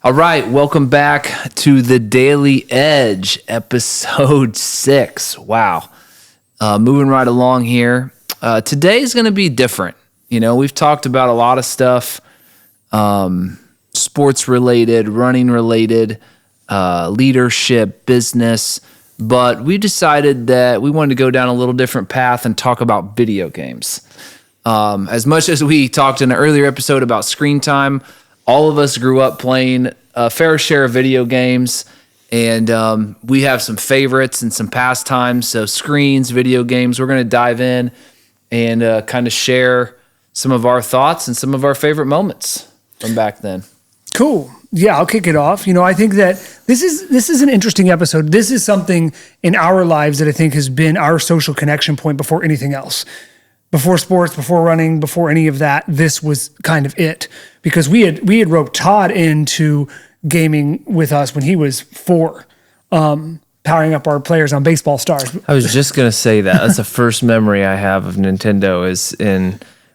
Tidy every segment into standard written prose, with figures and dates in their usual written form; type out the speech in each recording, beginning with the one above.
All right, welcome back to the Daily Edge, episode 6. Wow. Moving right along here. Today is going to be different. You know, we've talked about a lot of stuff, sports related, running related, leadership, business, but we decided that we wanted to go down a little different path and talk about video games. As much as we talked in an earlier episode about screen time, all of us grew up playing a fair share of video games, and we have some favorites and some pastimes. So screens, video games, we're going to dive in and kind of share some of our thoughts and some of our favorite moments from back then. Cool. Yeah, I'll kick it off. You know, I think that this is an interesting episode. This is something in our lives that I think has been our social connection point before anything else. Before sports, before running, before any of that, this was kind of it. Because we had roped Todd into gaming with us when he was 4, powering up our players on Baseball Stars. I was just going to say that. That's the first memory I have of Nintendo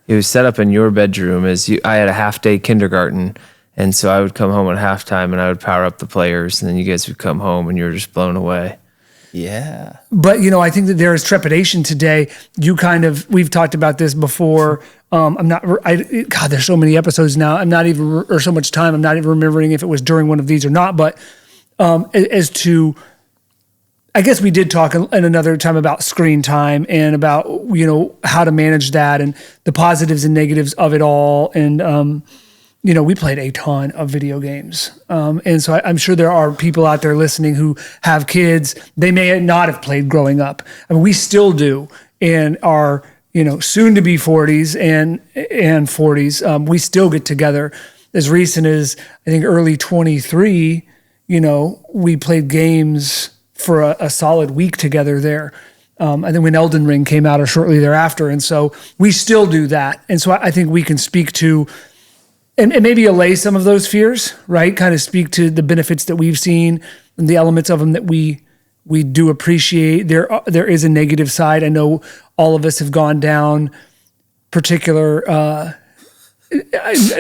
it was set up in your bedroom. I had a half-day kindergarten, and so I would come home at halftime and I would power up the players, and then you guys would come home and you were just blown away. Yeah. But, you know, I think that there is trepidation today. We've talked about this before. God, there's so many episodes now. Or so much time. I'm not even remembering if it was during one of these or not. But as to, I guess we did talk in another time about screen time and about, you know, how to manage that and the positives and negatives of it all. And, you know, we played a ton of video games. And so I'm sure there are people out there listening who have kids. They may not have played growing up. I mean, we still do in our, you know, soon to be 40s and 40s. We still get together as recent as, I think, early 23. You know, we played games for a solid week together there. I think when Elden Ring came out or shortly thereafter. And so we still do that. And so I think we can speak to, and maybe allay some of those fears, right? Kind of speak to the benefits that we've seen and the elements of them that we do appreciate. There is a negative side. I know all of us have gone down particular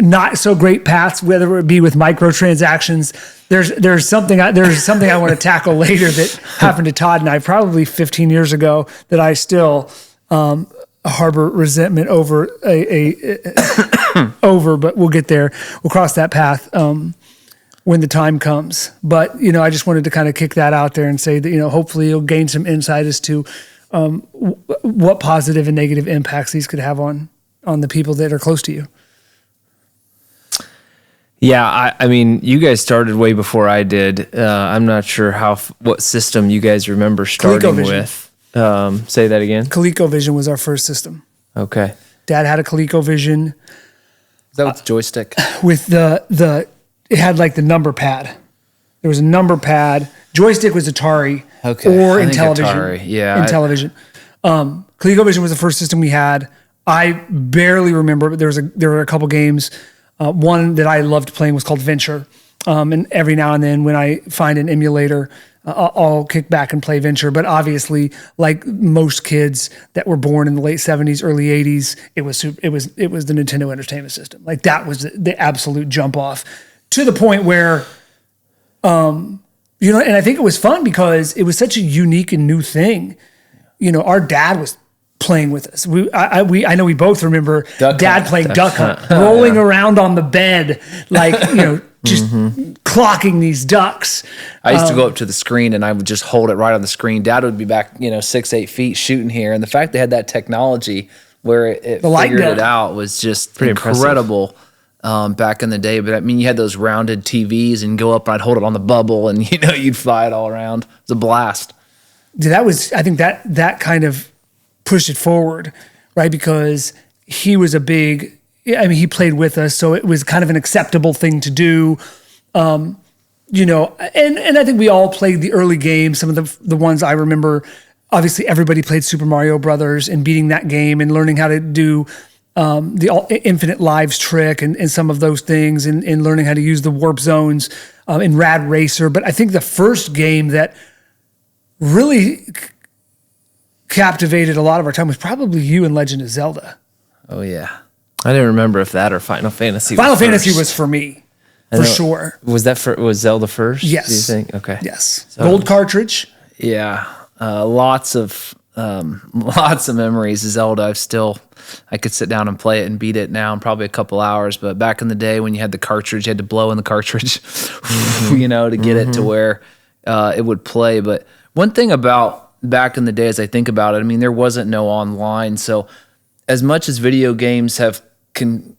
not so great paths, whether it be with microtransactions. There's something I want to tackle later that happened to Todd and I probably 15 years ago that I still harbor resentment over but we'll get there. We'll cross that path when the time comes. But, you know, I just wanted to kind of kick that out there and say that, you know, hopefully you'll gain some insight as to what positive and negative impacts these could have on the people that are close to you. Yeah, I mean, you guys started way before I did. I'm not sure what system you guys remember starting with. Say that again. ColecoVision was our first system. Okay. Dad had a ColecoVision. Is that with the joystick? With it had like the number pad. There was a number pad. Joystick was Atari. Okay. Or Intellivision. Atari. Yeah. Intellivision. ColecoVision was the first system we had. I barely remember, but there were a couple games. One that I loved playing was called Venture. And every now and then when I find an emulator, I'll kick back and play Venture. But obviously, like most kids that were born in the late 70s, early 80s, it was the Nintendo Entertainment System. Like that was the absolute jump off to the point where, you know, and I think it was fun because it was such a unique and new thing. You know, our dad was playing with us. I know we both remember Dad playing Duck Hunt, rolling around on the bed, like, you know, just clocking these ducks. I used to go up to the screen and I would just hold it right on the screen. Dad would be back, you know, 6-8 feet shooting here. And the fact they had that technology where it figured it out was just pretty incredible back in the day. But I mean, you had those rounded TVs and go up and I'd hold it on the bubble and, you know, you'd fly it all around. It was a blast. I think that kind of pushed it forward, right? Because he was he played with us, so it was kind of an acceptable thing to do. You know, and I think we all played the early games. Some of the ones I remember, obviously everybody played Super Mario Brothers and beating that game and learning how to do the Infinite Lives trick and some of those things and learning how to use the warp zones in Rad Racer. But I think the first game that really captivated a lot of our time was probably you in Legend of Zelda. Oh, yeah. I didn't remember if that or Final Fantasy Final Fantasy was for me. for sure. Was Zelda first? Yes. Do you think? Okay. Yes. Gold cartridge. Yeah, lots of memories of Zelda. I could sit down and play it and beat it now in probably a couple hours. But back in the day when you had the cartridge, you had to blow in the cartridge, to get it to where it would play. But one thing about back in the day, as I think about it, I mean, there wasn't no online. So as much as video games can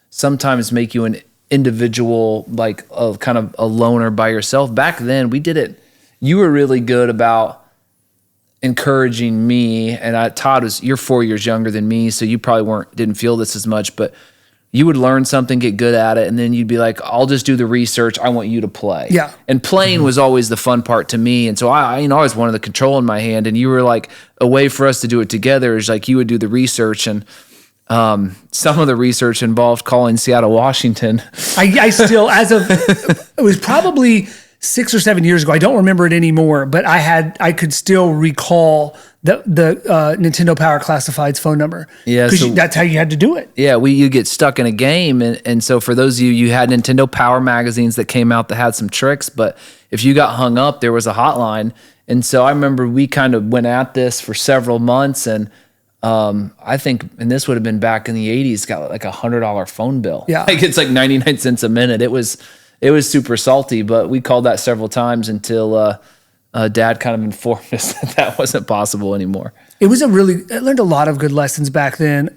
sometimes make you an individual, like a kind of a loner by yourself, back then we did it. You were really good about encouraging me, and Todd you're 4 years younger than me, so you probably didn't feel this as much, but you would learn something, get good at it, and then you'd be like, I'll just do the research. I want you to play. Yeah. And playing was always the fun part to me. And so I always wanted the control in my hand, and you were like, a way for us to do it together is like you would do the research, and some of the research involved calling Seattle, Washington. I still, it was probably 6 or 7 years ago. I don't remember it anymore, but I could still recall the Nintendo Power Classifieds phone number. Yeah, because that's how you had to do it. Yeah, you get stuck in a game, and so for those of you had Nintendo Power magazines that came out that had some tricks, but if you got hung up, there was a hotline. And so I remember we kind of went at this for several months, and I think, and this would have been back in the 80s, got like $100 phone bill. Yeah. Like it's like 99 cents a minute. It was super salty, but we called that several times until Dad kind of informed us that wasn't possible anymore. I learned a lot of good lessons back then,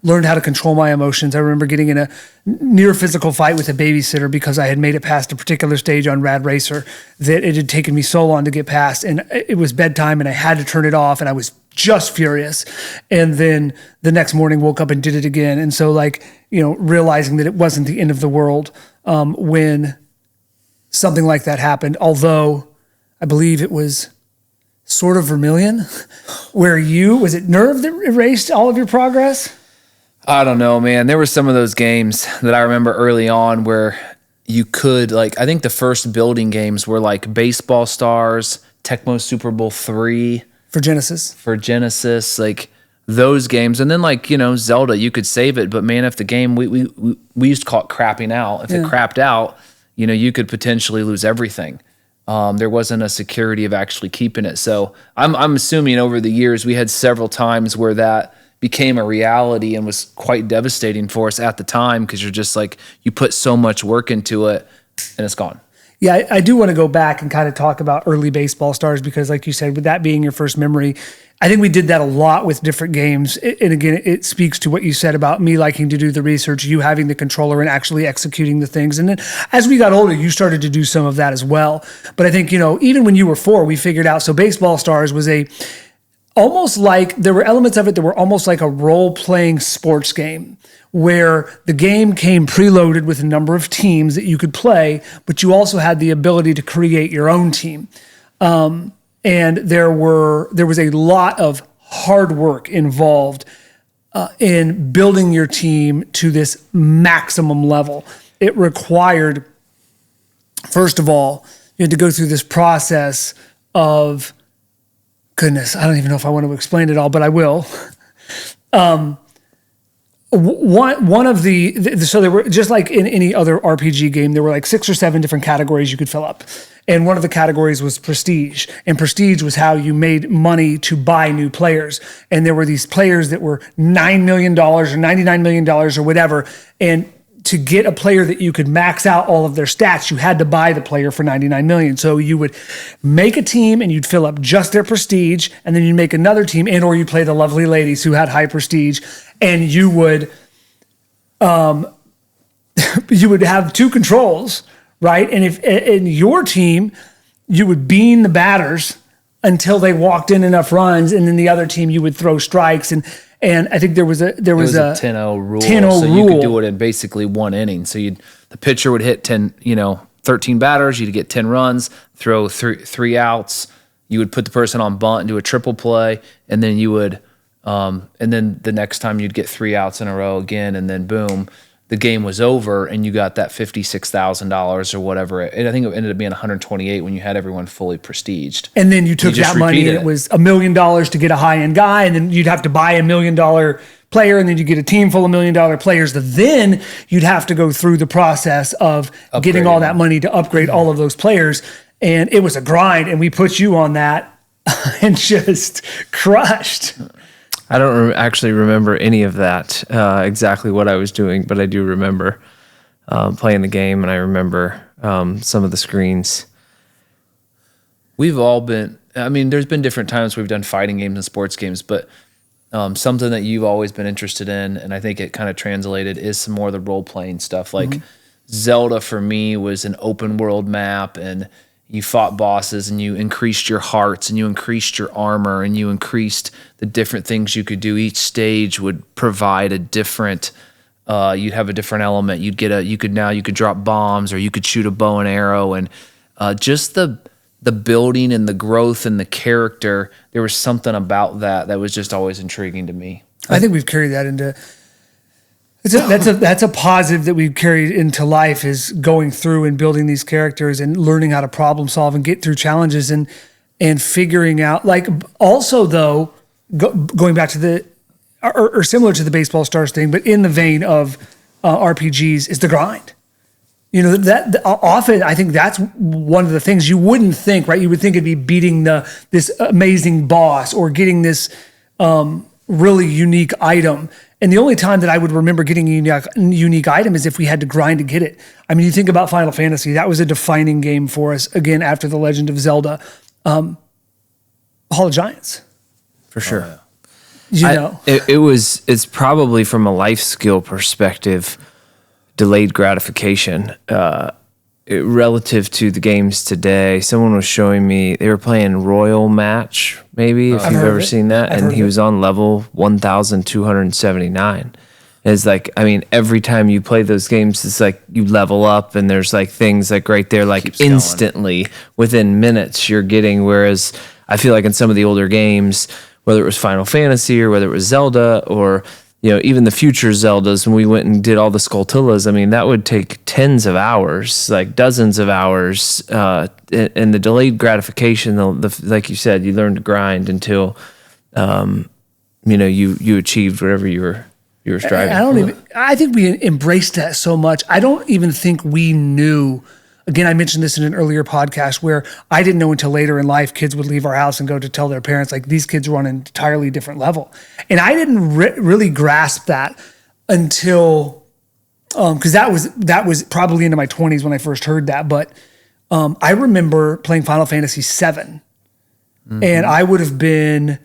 learned how to control my emotions. I remember getting in a near physical fight with a babysitter because I had made it past a particular stage on Rad Racer that it had taken me so long to get past, and it was bedtime and I had to turn it off, and I was just furious. And then the next morning woke up and did it again. And so realizing that it wasn't the end of the world when something like that happened, although I believe it was sort of Vermilion, where was it Nerve that erased all of your progress? I don't know, man. There were some of those games that I remember early on where you could, I think the first building games were like Baseball Stars, Tecmo Super Bowl 3. For Genesis. Like those games. And then Zelda, you could save it, but man, if the game, we used to call it crapping out. If it crapped out, you could potentially lose everything. There wasn't a security of actually keeping it. So I'm assuming over the years we had several times where that became a reality and was quite devastating for us at the time, because you're just like, you put so much work into it and it's gone. Yeah, I do want to go back and kind of talk about early Baseball Stars, because like you said, with that being your first memory, I think we did that a lot with different games. And again, it speaks to what you said about me liking to do the research, you having the controller and actually executing the things. And then as we got older, you started to do some of that as well. But I think, even when you were 4, we figured out, so Baseball Stars was almost like, there were elements of it that were almost like a role-playing sports game, where the game came preloaded with a number of teams that you could play, but you also had the ability to create your own team. And there was a lot of hard work involved in building your team to this maximum level. It required, first of all, you had to go through this process of, goodness, I don't even know if I want to explain it all, but I will. One of so there were, just like in any other RPG game, there were like 6 or 7 different categories you could fill up. And one of the categories was prestige. And prestige was how you made money to buy new players. And there were these players that were $9 million or $99 million or whatever. And to get a player that you could max out all of their stats, you had to buy the player for $99 million. So you would make a team and you'd fill up just their prestige, and then you'd make another team, and or you'd play the lovely ladies who had high prestige, and you would have 2 controls, right? And if in your team, you would bean the batters until they walked in enough runs, and then the other team you would throw strikes. And I think there was a 10-0 rule. 10-0 so rule. You could do it in basically one inning. So the pitcher would hit 13 batters, you'd get 10 runs, throw three outs. You would put the person on bunt and do a triple play, and then you would and then the next time you'd get 3 outs in a row again, and then boom, the game was over, and you got that $56,000 or whatever. And I think it ended up being 128 when you had everyone fully prestiged. And then you took that money, and it was $1 million to get a high-end guy, and then you'd have to buy $1 million player, and then you get a team full of $1 million players that then you'd have to go through the process of getting all that money to upgrade all of those players. And it was a grind, and we put you on that and just crushed. I don't actually remember any of that, exactly what I was doing, but I do remember playing the game, and I remember some of the screens. We've all been, I mean, there's been different times we've done fighting games and sports games, but something that you've always been interested in, and I think it kind of translated, is some more of the role-playing stuff. Like Zelda for me was an open world map, and you fought bosses, and you increased your hearts, and you increased your armor, and you increased the different things you could do. Each stage would provide a different, you'd have a different element. You could drop bombs, or you could shoot a bow and arrow, and just the building and the growth and the character, there was something about that was just always intriguing to me. I think we've carried that into, that's a positive that we've carried into life, is going through and building these characters and learning how to problem solve and get through challenges and figuring out, like, also though, going back to the, or similar to the baseball stars thing, but in the vein of RPGs, is the grind. You know, that often I think that's one of the things you wouldn't think, right? You would think it'd be beating this amazing boss or getting this really unique item. And the only time that I would remember getting a unique item is if we had to grind to get it. I mean, you think about Final Fantasy, that was a defining game for us, again, after The Legend of Zelda. Hall of Giants. For sure. Oh, yeah. It's probably from a life skill perspective, delayed gratification relative to the games today. Someone was showing me, they were playing Royal Match, maybe, if you've ever seen that, and he was on level 1,279. It's like, I mean, every time you play those games, it's like you level up, and there's like things like right there, like Keeps instantly within minutes you're getting. Whereas I feel like in some of the older games, whether it was Final Fantasy or whether it was Zelda, or even the future Zeldas, when we went and did all the Skulltulas, I mean, that would take tens of hours, like dozens of hours. And the delayed gratification, like you said, you learn to grind until, you achieved whatever you were striving for. I think we embraced that so much. I don't even think we knew. Again, I mentioned this in an earlier podcast where I didn't know until later in life kids would leave our house and go to tell their parents, like, these kids were on an entirely different level. And I didn't really grasp that until, because that was probably into my 20s when I first heard that. But I remember playing Final Fantasy VII, and I would have been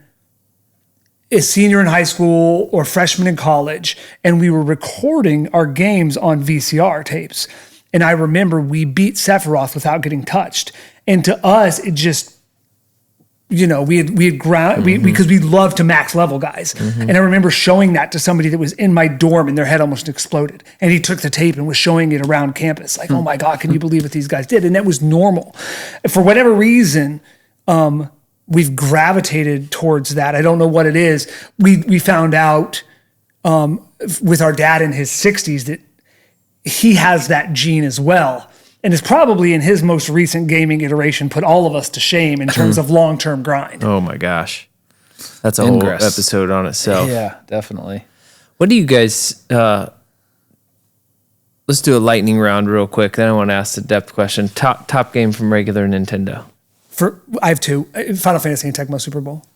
a senior in high school or freshman in college, and we were recording our games on VCR tapes. And I remember we beat Sephiroth without getting touched. And to us, it just, we had ground, because we love to max level guys. And I remember showing that to somebody that was in my dorm, and their head almost exploded. And he took the tape and was showing it around campus. Like, oh my God, can you believe what these guys did? And that was normal. For whatever reason, we've gravitated towards that. I don't know what it is. We found out with our dad in his 60s that he has that gene as well, and is probably in his most recent gaming iteration put all of us to shame in terms of long-term grind. Oh my gosh. That's a whole episode on itself. Yeah, definitely. What do you guys, let's do a lightning round real quick. Then I want to ask the depth question. Top game from regular Nintendo. I have two: Final Fantasy and Tecmo Super Bowl.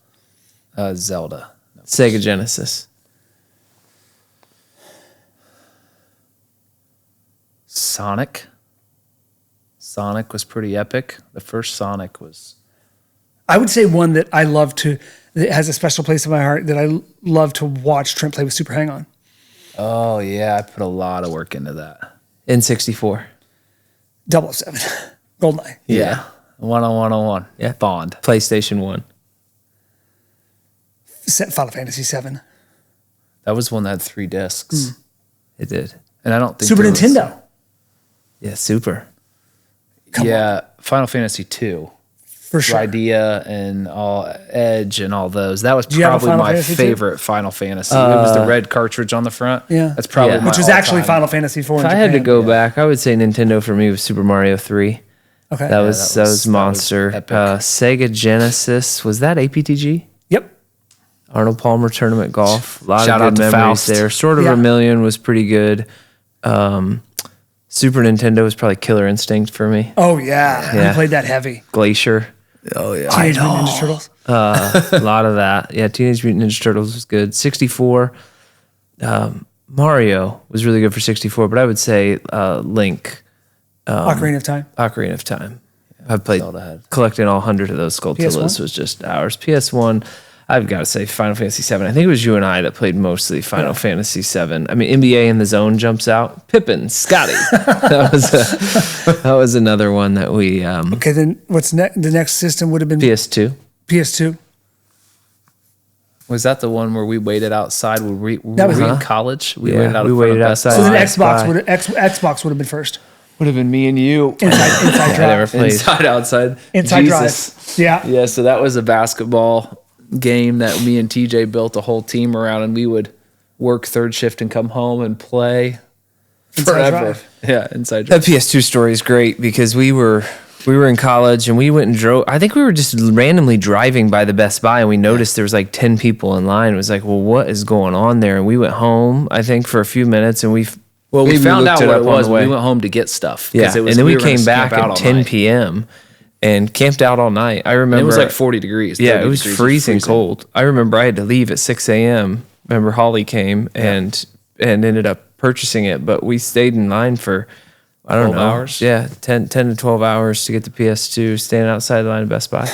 Zelda. Sega Genesis. Sonic was pretty epic. The first Sonic was... I would say one that I love that has a special place in my heart, that I love to watch Trent play with Super Hang-On. Oh, yeah. I put a lot of work into that. N64. 007. GoldenEye. Yeah. 10101. Yeah. Bond. PlayStation 1. Final Fantasy 7. That was one that had 3 discs. It did. And I don't think Super Nintendo. Yeah, Super. Come on. Final Fantasy 2. For sure. Idea and all Edge and all those. That was you have a probably Final my Fantasy favorite Final Fantasy. It was the red cartridge on the front. Yeah. That's probably my Which was actually all-time. Final Fantasy 4 in If I Japan. had to go back, I would say Nintendo for me was Super Mario 3. Okay. That was monster. epic. Sega Genesis, was that APTG? Yep. Arnold Palmer Tournament Golf. A lot Shout of out good to memories Faust. there. Sort of Yeah. Vermilion was pretty good. Super Nintendo was probably Killer Instinct for me. Oh yeah, Yeah. we played that heavy. Glacier. Oh yeah. Teenage Mutant Ninja Turtles. A lot of that. Yeah, Teenage Mutant Ninja Turtles was good. 64. Mario was really good for 64, but I would say Link, Ocarina of Time. Ocarina of Time. I've played, all that had. collecting all 100 of those Skulltulas PS1? was just ours. PS1, I've got to say Final Fantasy 7. I think it was you and I that played mostly Final Fantasy 7. I mean, NBA in the Zone jumps out. Pippin, Scotty. that was another one that we, Okay, then what's next? The next system would have been PS2. PS2. Was that the one where we waited outside? Were we was- in Huh? college? We Yeah, waited out. we in front waited of Best outside. So then Buy. Best Xbox would have been first. Would have been me and you. Inside I never Drive. played. Inside outside. Inside Jesus. Drive. Yeah. Yeah, so that was a basketball game that me and TJ built a whole team around, and we would work third shift and come home and play Inside forever. Drive. Yeah, inside That drive. PS2 story is great because we were in college and we went and drove. I think we were just randomly driving by the Best Buy and we noticed there was like 10 people in line. It was like, well, what is going on there? And we went home, I think, for a few minutes and we We found looked out what up it on was. the when way. We went home to get stuff. 'cause Yeah, it was, and then we were gonna came back camp out at all 10 night. p.m. and camped out all night. I remember And it was like 40 degrees. Yeah, 30 it was degrees. freezing cold. I remember I had to leave at 6 a.m. Remember Holly came and ended up purchasing it, but we stayed in line for, I don't 12 know. hours? Yeah, 10 to 12 hours to get the PS2, standing outside the line of Best Buy.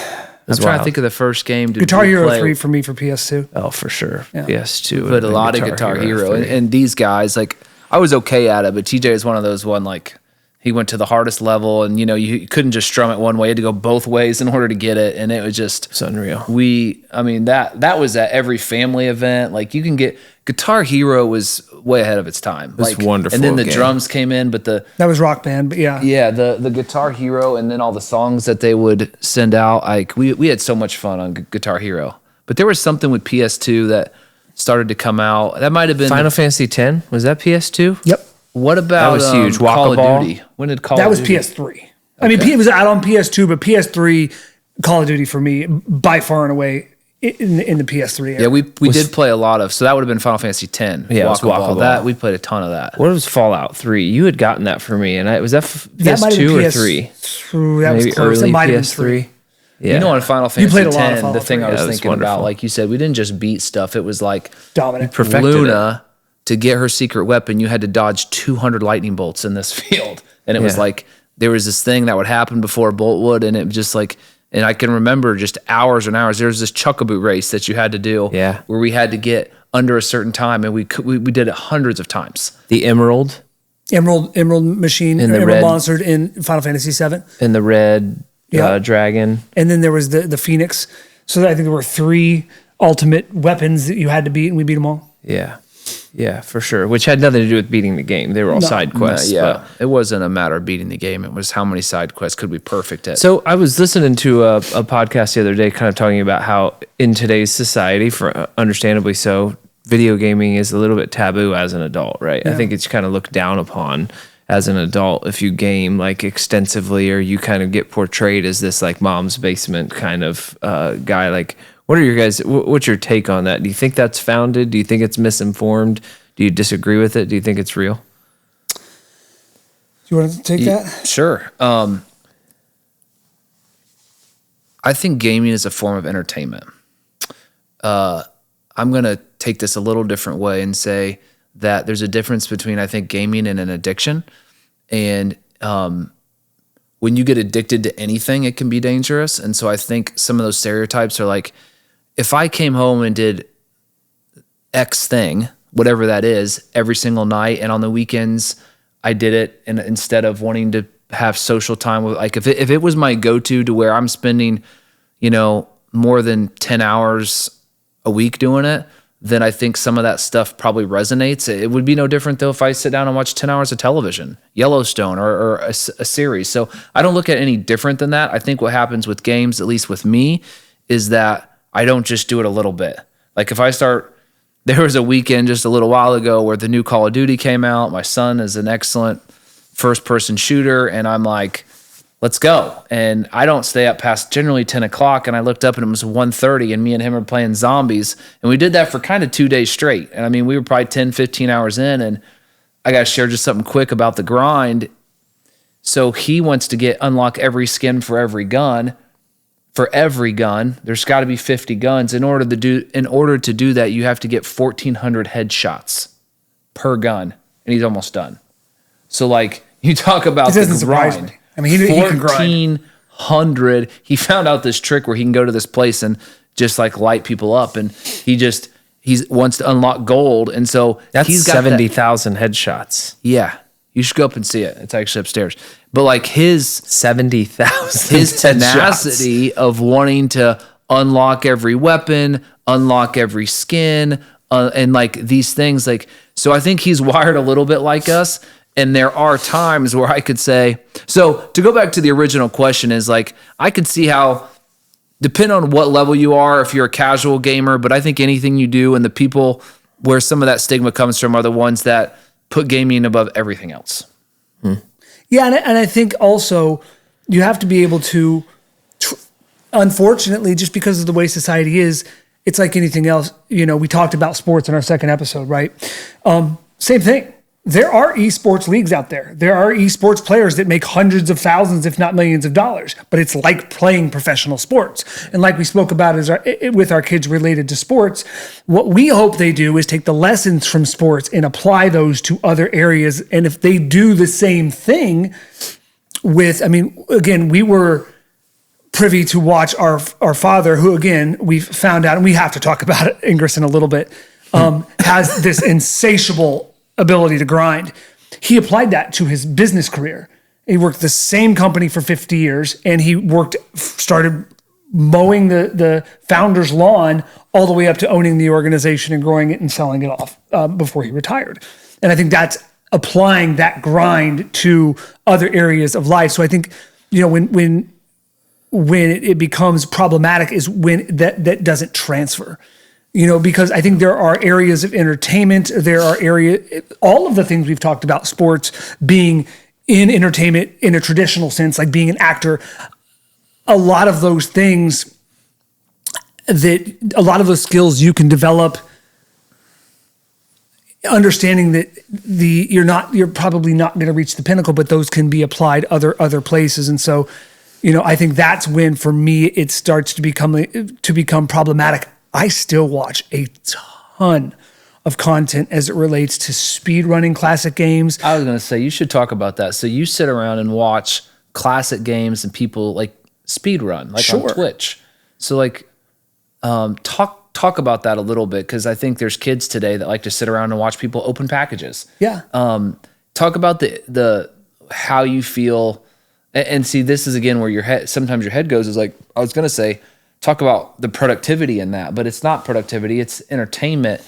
I'm trying to think of the first game. Did Guitar we Hero play? 3 for me for PS2. Oh, for sure. PS2. But a lot of Guitar Hero. And these guys, like, I was okay at it, but TJ is one of those like, he went to the hardest level and, you couldn't just strum it one way. You had to go both ways in order to get it. And it was just, It's unreal. that was at every family event. Like, you can get, Guitar Hero was way ahead of its time. was Like, wonderful And then the game. drums came in, but That was Rock Band, but yeah. yeah, the Guitar Hero and then all the songs that they would send out. Like, we had so much fun on Guitar Hero. But there was something with PS2 that started to come out. That might have been Final Fantasy X, was that PS2? Yep. What about was huge. Call of Walkaball? Duty? When did Call That of was Duty? PS3. I mean, it was out on PS2, but PS3, Call of Duty for me, by far and away, in the PS3 era. Yeah, we did play a lot of. So that would have been Final Fantasy X. Yeah, it was Walkaball. That we played a ton of that. What was Fallout 3? You had gotten that for me, and was that That might have PS2 been or 3? Ooh, that was Maybe close. That early might have been PS3. 3. Yeah. You know, on Final Fantasy played a X, lot of the Fallout thing 3. I was That was thinking about, wonderful. like you said, we didn't just beat stuff. It was like Dominant. perfected Luna, to get her secret weapon, you had to dodge 200 lightning bolts in this field. And it was Yeah. like, there was this thing that would happen before a bolt would. And it was just like, and I can remember just hours and hours. There was this chuckaboo race that you had to do Yeah. where we had to get under a certain time. And we did it hundreds of times. The Emerald Emerald Machine, In the Emerald red- Monster in Final Fantasy VII. and the Red Yeah. Dragon. And then there was the Phoenix. So I think there were 3 ultimate weapons that you had to beat, and we beat them all. Yeah. Yeah, for sure. Which had nothing to do with beating the game. They were all side quests. Yeah. It wasn't a matter of beating the game. It was how many side quests could we perfect it. So I was listening to a podcast the other day, kind of talking about how in today's society, for understandably so, video gaming is a little bit taboo as an adult, right? I think it's kind of looked down upon as an adult if you game like extensively, or you kind of get portrayed as this like mom's basement kind of guy. Like, what are your guys? What's your take on that? Do you think that's founded? Do you think it's misinformed? Do you disagree with it? Do you think it's real? You want to take that? Sure. I think gaming is a form of entertainment. I'm going to take this a little different way and say that there's a difference between, I think, gaming and an addiction. And when you get addicted to anything, it can be dangerous. And so I think some of those stereotypes are like, if I came home and did X thing, whatever that is, every single night, and on the weekends I did it, and instead of wanting to have social time with, like, if it was my go-to to where I'm spending, more than 10 hours a week doing it, then I think some of that stuff probably resonates. It would be no different though if I sit down and watch 10 hours of television, Yellowstone or a series. So I don't look at it any different than that. I think what happens with games, at least with me, is that I don't just do it a little bit. Like if I start, there was a weekend just a little while ago where the new Call of Duty came out. My son is an excellent first person shooter. And I'm like, let's go. And I don't stay up past generally 10 o'clock. And I looked up and it was 1:30 and me and him are playing zombies. And we did that for kind of 2 days straight. And I mean, we were probably 10, 15 hours in, and I got to share just something quick about the grind. So he wants to unlock every skin for every gun. For every gun, there's got to be 50 guns. In order to do that, you have to get 1,400 headshots per gun, and he's almost done. So, like, you talk about the grind. I mean, he can grind. 1,400. He found out this trick where he can go to this place and just like light people up, and he wants to unlock gold, and so that's he's got 70,000 headshots. Yeah. You should go up and see it. It's actually upstairs. But like his 70,000, his tenacity of wanting to unlock every weapon, unlock every skin, and like these things, like, so I think he's wired a little bit like us. And there are times where I could say, so to go back to the original question is like, I could see how, depending on what level you are, if you're a casual gamer, but I think anything you do and the people where some of that stigma comes from are the ones that put gaming above everything else. Yeah, and I think also you have to be able to, unfortunately, just because of the way society is, it's like anything else. You know, we talked about sports in our second episode, right? Same thing. There are esports leagues out there. There are esports players that make hundreds of thousands, if not millions of dollars, but it's like playing professional sports. And like we spoke about with our kids related to sports, what we hope they do is take the lessons from sports and apply those to other areas. And if they do the same thing again, we were privy to watch our father, who again, we found out, and we have to talk about it, Ingris, in a little bit, has this insatiable ability to grind. He applied that to his business career. He worked at the same company for 50 years, and he started mowing the founder's lawn all the way up to owning the organization and growing it and selling it off before he retired. And I think that's applying that grind to other areas of life. So I think, you know, when it becomes problematic is when that doesn't transfer. You know, because I think there are areas of entertainment, all of the things we've talked about, sports being in entertainment in a traditional sense, like being an actor, a lot of those things a lot of those skills you can develop, understanding that you're probably not going to reach the pinnacle, but those can be applied other places. And so, you know, I think that's when, for me, it starts to become problematic. I still watch a ton of content as it relates to speed running classic games. I was going to say, you should talk about that. So you sit around and watch classic games and people like speed run, like on Twitch. So like, talk about that a little bit, because I think there's kids today that like to sit around and watch people open packages. Yeah. Talk about the how you feel, and see, this is again where sometimes your head goes is like, I was going to say, talk about the productivity in that, but it's not productivity, it's entertainment.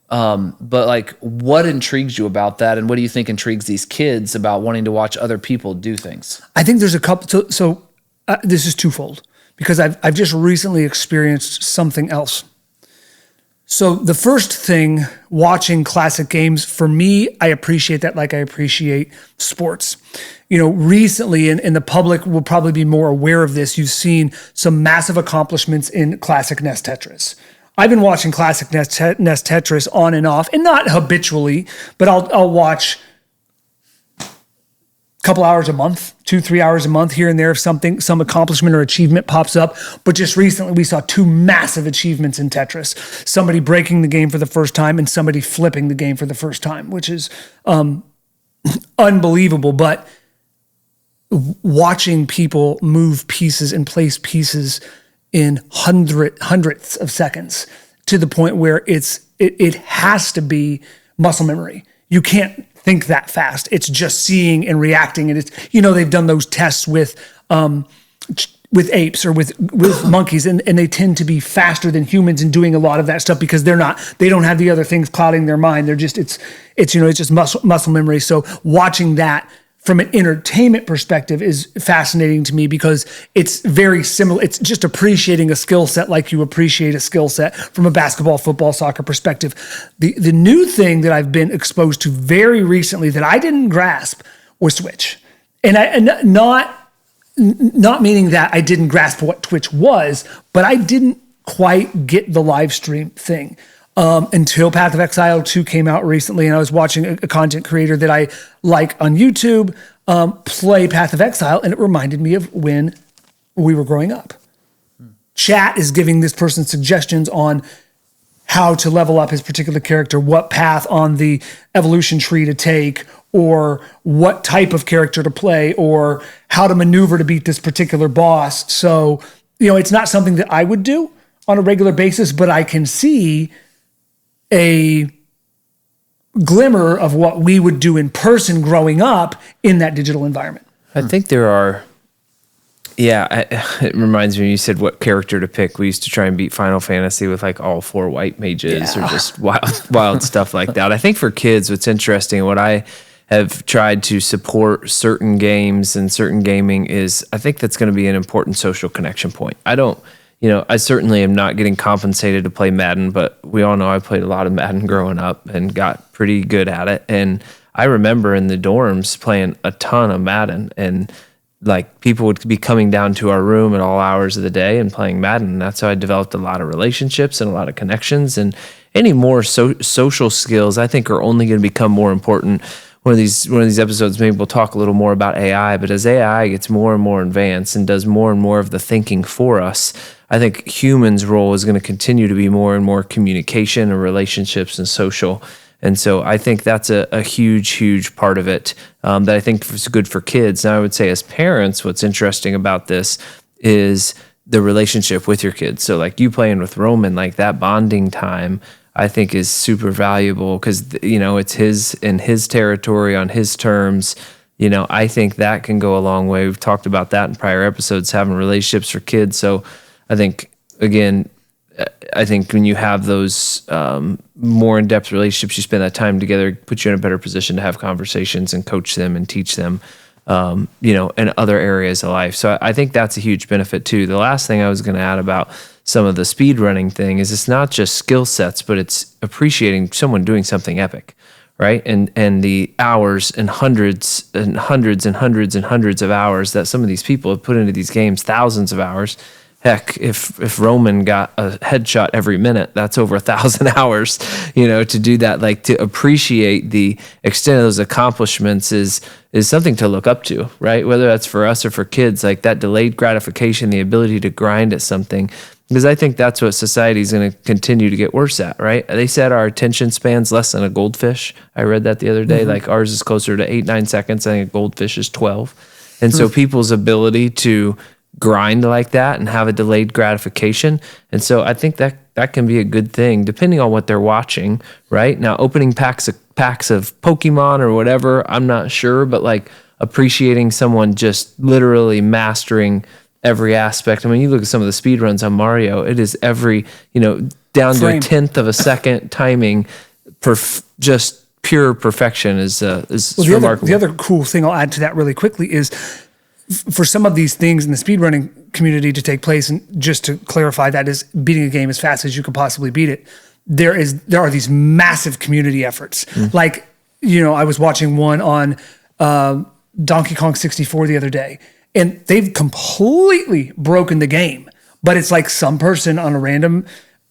But like, what intrigues you about that? And what do you think intrigues these kids about wanting to watch other people do things? I think there's a couple, so this is twofold, because I've just recently experienced something else. So the first thing, watching classic games, for me, I appreciate that like I appreciate sports. You know, recently, and the public will probably be more aware of this, you've seen some massive accomplishments in classic NES Tetris. I've been watching classic NES Tetris on and off, and not habitually, but I'll watch a couple hours a month, 2-3 hours a month here and there if some accomplishment or achievement pops up. But just recently we saw two massive achievements in Tetris. Somebody breaking the game for the first time and somebody flipping the game for the first time, which is unbelievable. But watching people move pieces and place pieces in hundredths of seconds to the point where it has to be muscle memory. You can't think that fast. It's just seeing and reacting. And it's, you know, they've done those tests with apes or with monkeys, and they tend to be faster than humans in doing a lot of that stuff because they don't have the other things clouding their mind. They're just, it's just muscle memory. So watching that from an entertainment perspective is fascinating to me because it's very similar. It's just appreciating a skill set like you appreciate a skill set from a basketball, football, soccer perspective. The new thing that I've been exposed to very recently that I didn't grasp was Switch. And not not meaning that I didn't grasp what Twitch was, but I didn't quite get the live stream thing until Path of Exile 2 came out recently, and I was watching a content creator that I like on YouTube play Path of Exile, and it reminded me of when we were growing up. Chat is giving this person suggestions on how to level up his particular character, what path on the evolution tree to take, or what type of character to play, or how to maneuver to beat this particular boss. So, it's not something that I would do on a regular basis, but I can see a glimmer of what we would do in person growing up in that digital environment. I think there are, it reminds me, you said what character to pick. We used to try and beat Final Fantasy with like all 4 white mages or just wild stuff like that. I think for kids, what's interesting, what I have tried to support certain games and certain gaming is I think that's going to be an important social connection point. I certainly am not getting compensated to play Madden, but we all know I played a lot of Madden growing up and got pretty good at it. And I remember in the dorms playing a ton of Madden, and like people would be coming down to our room at all hours of the day and playing Madden. And that's how I developed a lot of relationships and a lot of connections. And any more social skills, I think, are only going to become more important. One of these episodes, maybe we'll talk a little more about AI, but as AI gets more and more advanced and does more and more of the thinking for us, I think humans' role is going to continue to be more and more communication and relationships and social. And so I think that's a huge part of it that I think is good for kids. Now, I would say as parents, what's interesting about this is the relationship with your kids. So like you playing with Roman, like that bonding time, I think is super valuable because, it's his territory on his terms. I think that can go a long way. We've talked about that in prior episodes, having relationships for kids. So I think, again, when you have those more in-depth relationships, you spend that time together, put you in a better position to have conversations and coach them and teach them, in other areas of life. So I think that's a huge benefit too. The last thing I was going to add about some of the speed running thing is it's not just skill sets, but it's appreciating someone doing something epic, right? And the hours and hundreds and hundreds and hundreds and hundreds of hours that some of these people have put into these games, thousands of hours. Heck, if Roman got a headshot every minute, that's over 1,000 hours, to do that. Like, to appreciate the extent of those accomplishments is something to look up to, right? Whether that's for us or for kids, like that delayed gratification, the ability to grind at something, because I think that's what society is going to continue to get worse at, right? They said our attention span's less than a goldfish. I read that the other day. Like ours is closer to 8-9 seconds. I think a goldfish is 12. And so people's ability to grind like that and have a delayed gratification. And so I think that can be a good thing depending on what they're watching, right? Now, opening packs of Pokemon or whatever, I'm not sure, but like appreciating someone just literally mastering every aspect. I mean, you look at some of the speed runs on Mario, it is every, down Frame. to a 1/10 of a second timing, just pure perfection is remarkable. The other cool thing I'll add to that really quickly is for some of these things in the speedrunning community to take place, and just to clarify, that is beating a game as fast as you could possibly beat it. There are these massive community efforts. Like, I was watching one on Donkey Kong 64 the other day, and they've completely broken the game. But it's like some person on a random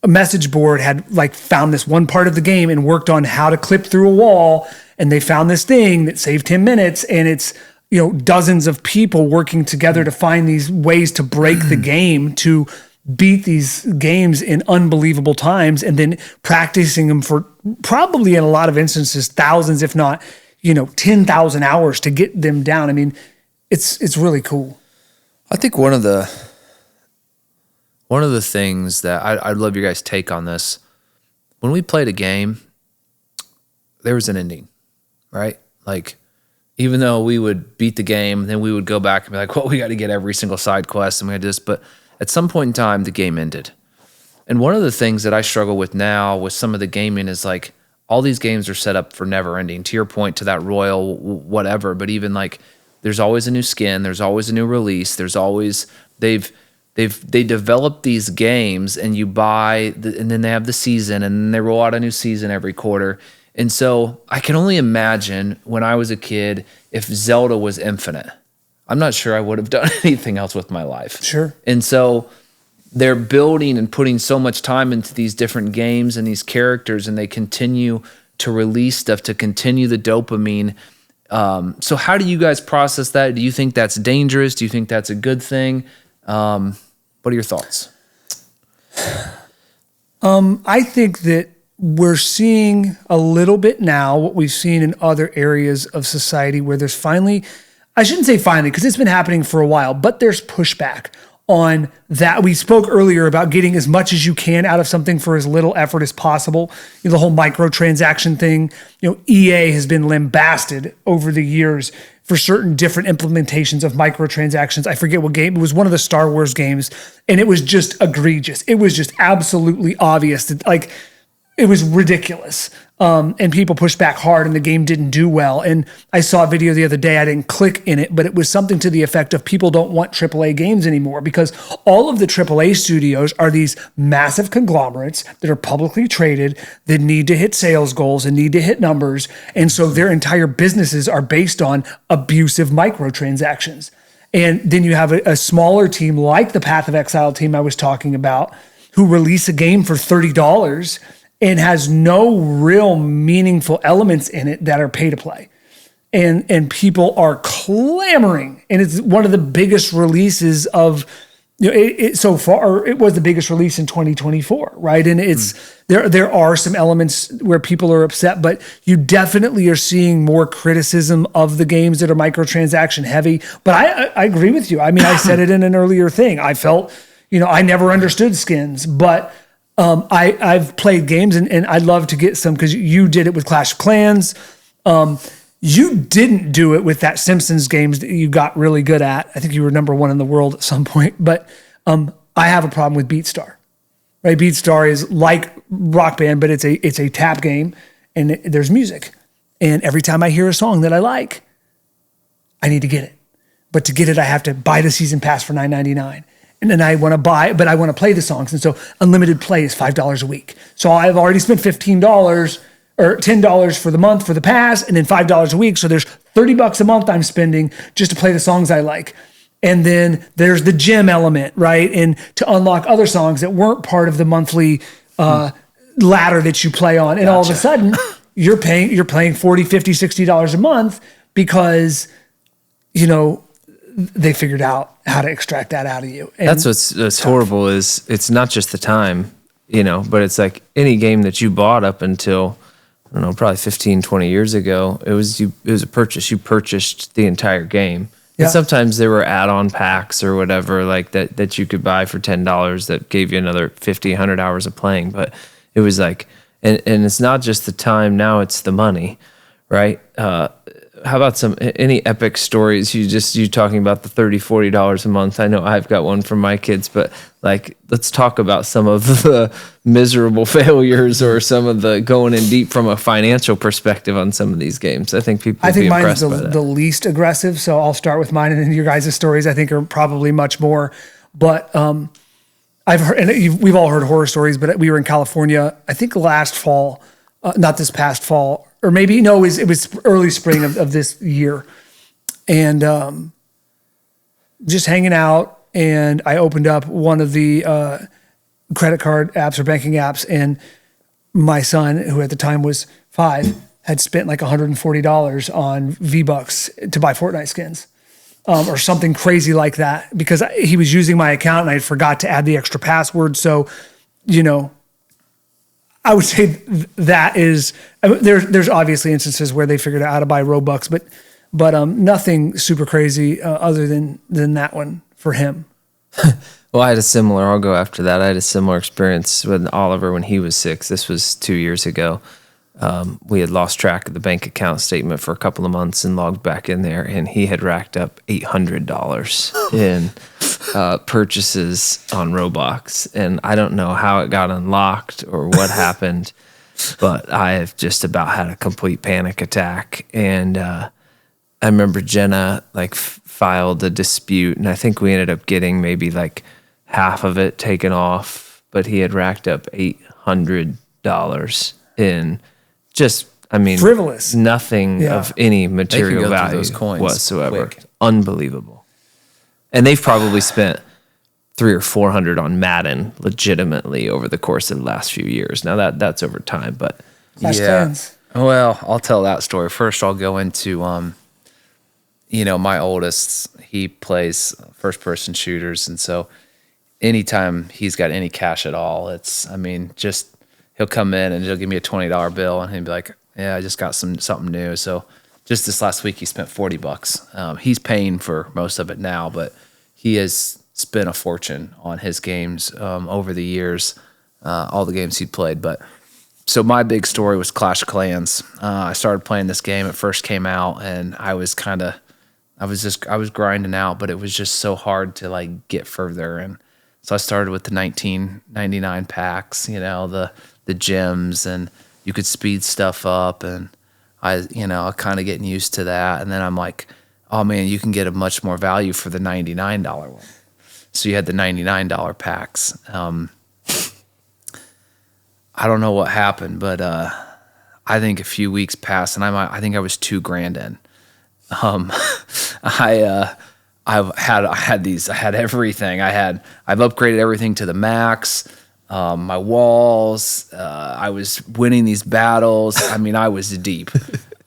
message board had like found this one part of the game and worked on how to clip through a wall, and they found this thing that saved 10 minutes, and it's dozens of people working together to find these ways to break the game, to beat these games in unbelievable times, and then practicing them for probably in a lot of instances, thousands, if not, 10,000 hours to get them down. I mean, it's really cool. I think one of the things that I'd love your guys' take on this, when we played a game, there was an ending, right? Like, even though we would beat the game, then we would go back and be like, well, we got to get every single side quest and we had this. But at some point in time, the game ended. And one of the things that I struggle with now with some of the gaming is like, all these games are set up for never ending. To your point, to that royal whatever, but even like, there's always a new skin, there's always a new release, there's always, they develop these games and you buy, and then they have the season, and then they roll out a new season every quarter. And so I can only imagine when I was a kid, if Zelda was infinite, I'm not sure I would have done anything else with my life. Sure. And so they're building and putting so much time into these different games and these characters, and they continue to release stuff to continue the dopamine. So how do you guys process that? Do you think that's dangerous? Do you think that's a good thing? What are your thoughts? I think that we're seeing a little bit now what we've seen in other areas of society where there's finally, I shouldn't say finally, because it's been happening for a while, but there's pushback on that. We spoke earlier about getting as much as you can out of something for as little effort as possible. The whole microtransaction thing, EA has been lambasted over the years for certain different implementations of microtransactions. I forget what game. It was one of the Star Wars games, and it was just egregious. It was just absolutely obvious that it was ridiculous. And people pushed back hard and the game didn't do well. And I saw a video the other day, I didn't click in it, but it was something to the effect of people don't want AAA games anymore because all of the AAA studios are these massive conglomerates that are publicly traded that need to hit sales goals and need to hit numbers. And so their entire businesses are based on abusive microtransactions. And then you have a smaller team like the Path of Exile team I was talking about who release a game for $30 and has no real meaningful elements in it that are pay to play. And people are clamoring. And it's one of the biggest releases of, so far, it was the biggest release in 2024, right? And there are some elements where people are upset, but you definitely are seeing more criticism of the games that are microtransaction heavy. But I agree with you. I mean, I said it in an earlier thing. I felt, I never understood skins, but I've played games and I'd love to get some because you did it with Clash of Clans. You didn't do it with that Simpsons games that you got really good at. I think you were number one in the world at some point, but I have a problem with BeatStar. Right? BeatStar is like Rock Band, but it's a tap game and there's music. And every time I hear a song that I like, I need to get it. But to get it, I have to buy the season pass for $9.99. And then I want to buy, but I want to play the songs. And so unlimited play is $5 a week. So I've already spent $15 or $10 for the month for the pass and then $5 a week. So there's $30 a month I'm spending just to play the songs I like. And then there's the gym element, right? And to unlock other songs that weren't part of the monthly ladder that you play on. And all of a sudden you're paying $40, $50, $60 a month because, they figured out how to extract that out of you. And that's what's horrible is it's not just the time, but it's like any game that you bought up until, I don't know, probably 15, 20 years ago, it was a purchase. You purchased the entire game. Yeah. And sometimes there were add-on packs or whatever like that you could buy for $10 that gave you another 50, 100 hours of playing. But it was like, and it's not just the time, now it's the money, right? How about any epic stories? You talking about the $30, $40 a month. I know I've got one from my kids, but let's talk about some of the miserable failures or some of the going in deep from a financial perspective on some of ththese games. I think people would be impressed by that. I think mine's the least aggressive. So I'll start with mine and then your guys' stories I think are probably much more, but, I've heard, and we've all heard horror stories, but we were in California, I think last fall, not this past fall, or maybe, no, it was early spring of this year. And just hanging out, and I opened up one of the credit card apps or banking apps, and my son, who at the time was 5, had spent like $140 on V-Bucks to buy Fortnite skins. Or something crazy like that, because he was using my account and I forgot to add the extra password. So, I would say that is, there's obviously instances where they figured out how to buy Robux, but nothing super crazy other than that one for him. Well, I'll go after that. I had a similar experience with Oliver when he was 6. This was 2 years ago. We had lost track of the bank account statement for a couple of months and logged back in there, and he had racked up $800 in purchases on Roblox. And I don't know how it got unlocked or what happened, but I have just about had a complete panic attack. And I remember Jenna filed a dispute, and I think we ended up getting maybe half of it taken off, but he had racked up $800 in just, frivolous, nothing of any material value whatsoever. Quick. Unbelievable. And they've probably spent 300 or 400 on Madden legitimately over the course of the last few years. Now that's over time, but Clash Clans. Well, I'll tell that story. First, I'll go into, my oldest, he plays first-person shooters, and so anytime he's got any cash at all, he'll come in and he'll give me a $20 bill, and he'll be like, yeah, I just got something new. So just this last week, he spent $40. He's paying for most of it now, but he has spent a fortune on his games over the years, all the games he'd played. But so my big story was Clash Clans. I started playing this game. It first came out, and I was grinding out, but it was just so hard to like get further. And so I started with the 1999 packs, the gems, and you could speed stuff up, and I kind of getting used to that. And then I'm like, oh man, you can get a much more value for the $99 one. So you had the $99 packs. I don't know what happened, but I think a few weeks passed, and I think I was $2,000 in. I had everything. I've upgraded everything to the max. My walls. I was winning these battles. I was deep.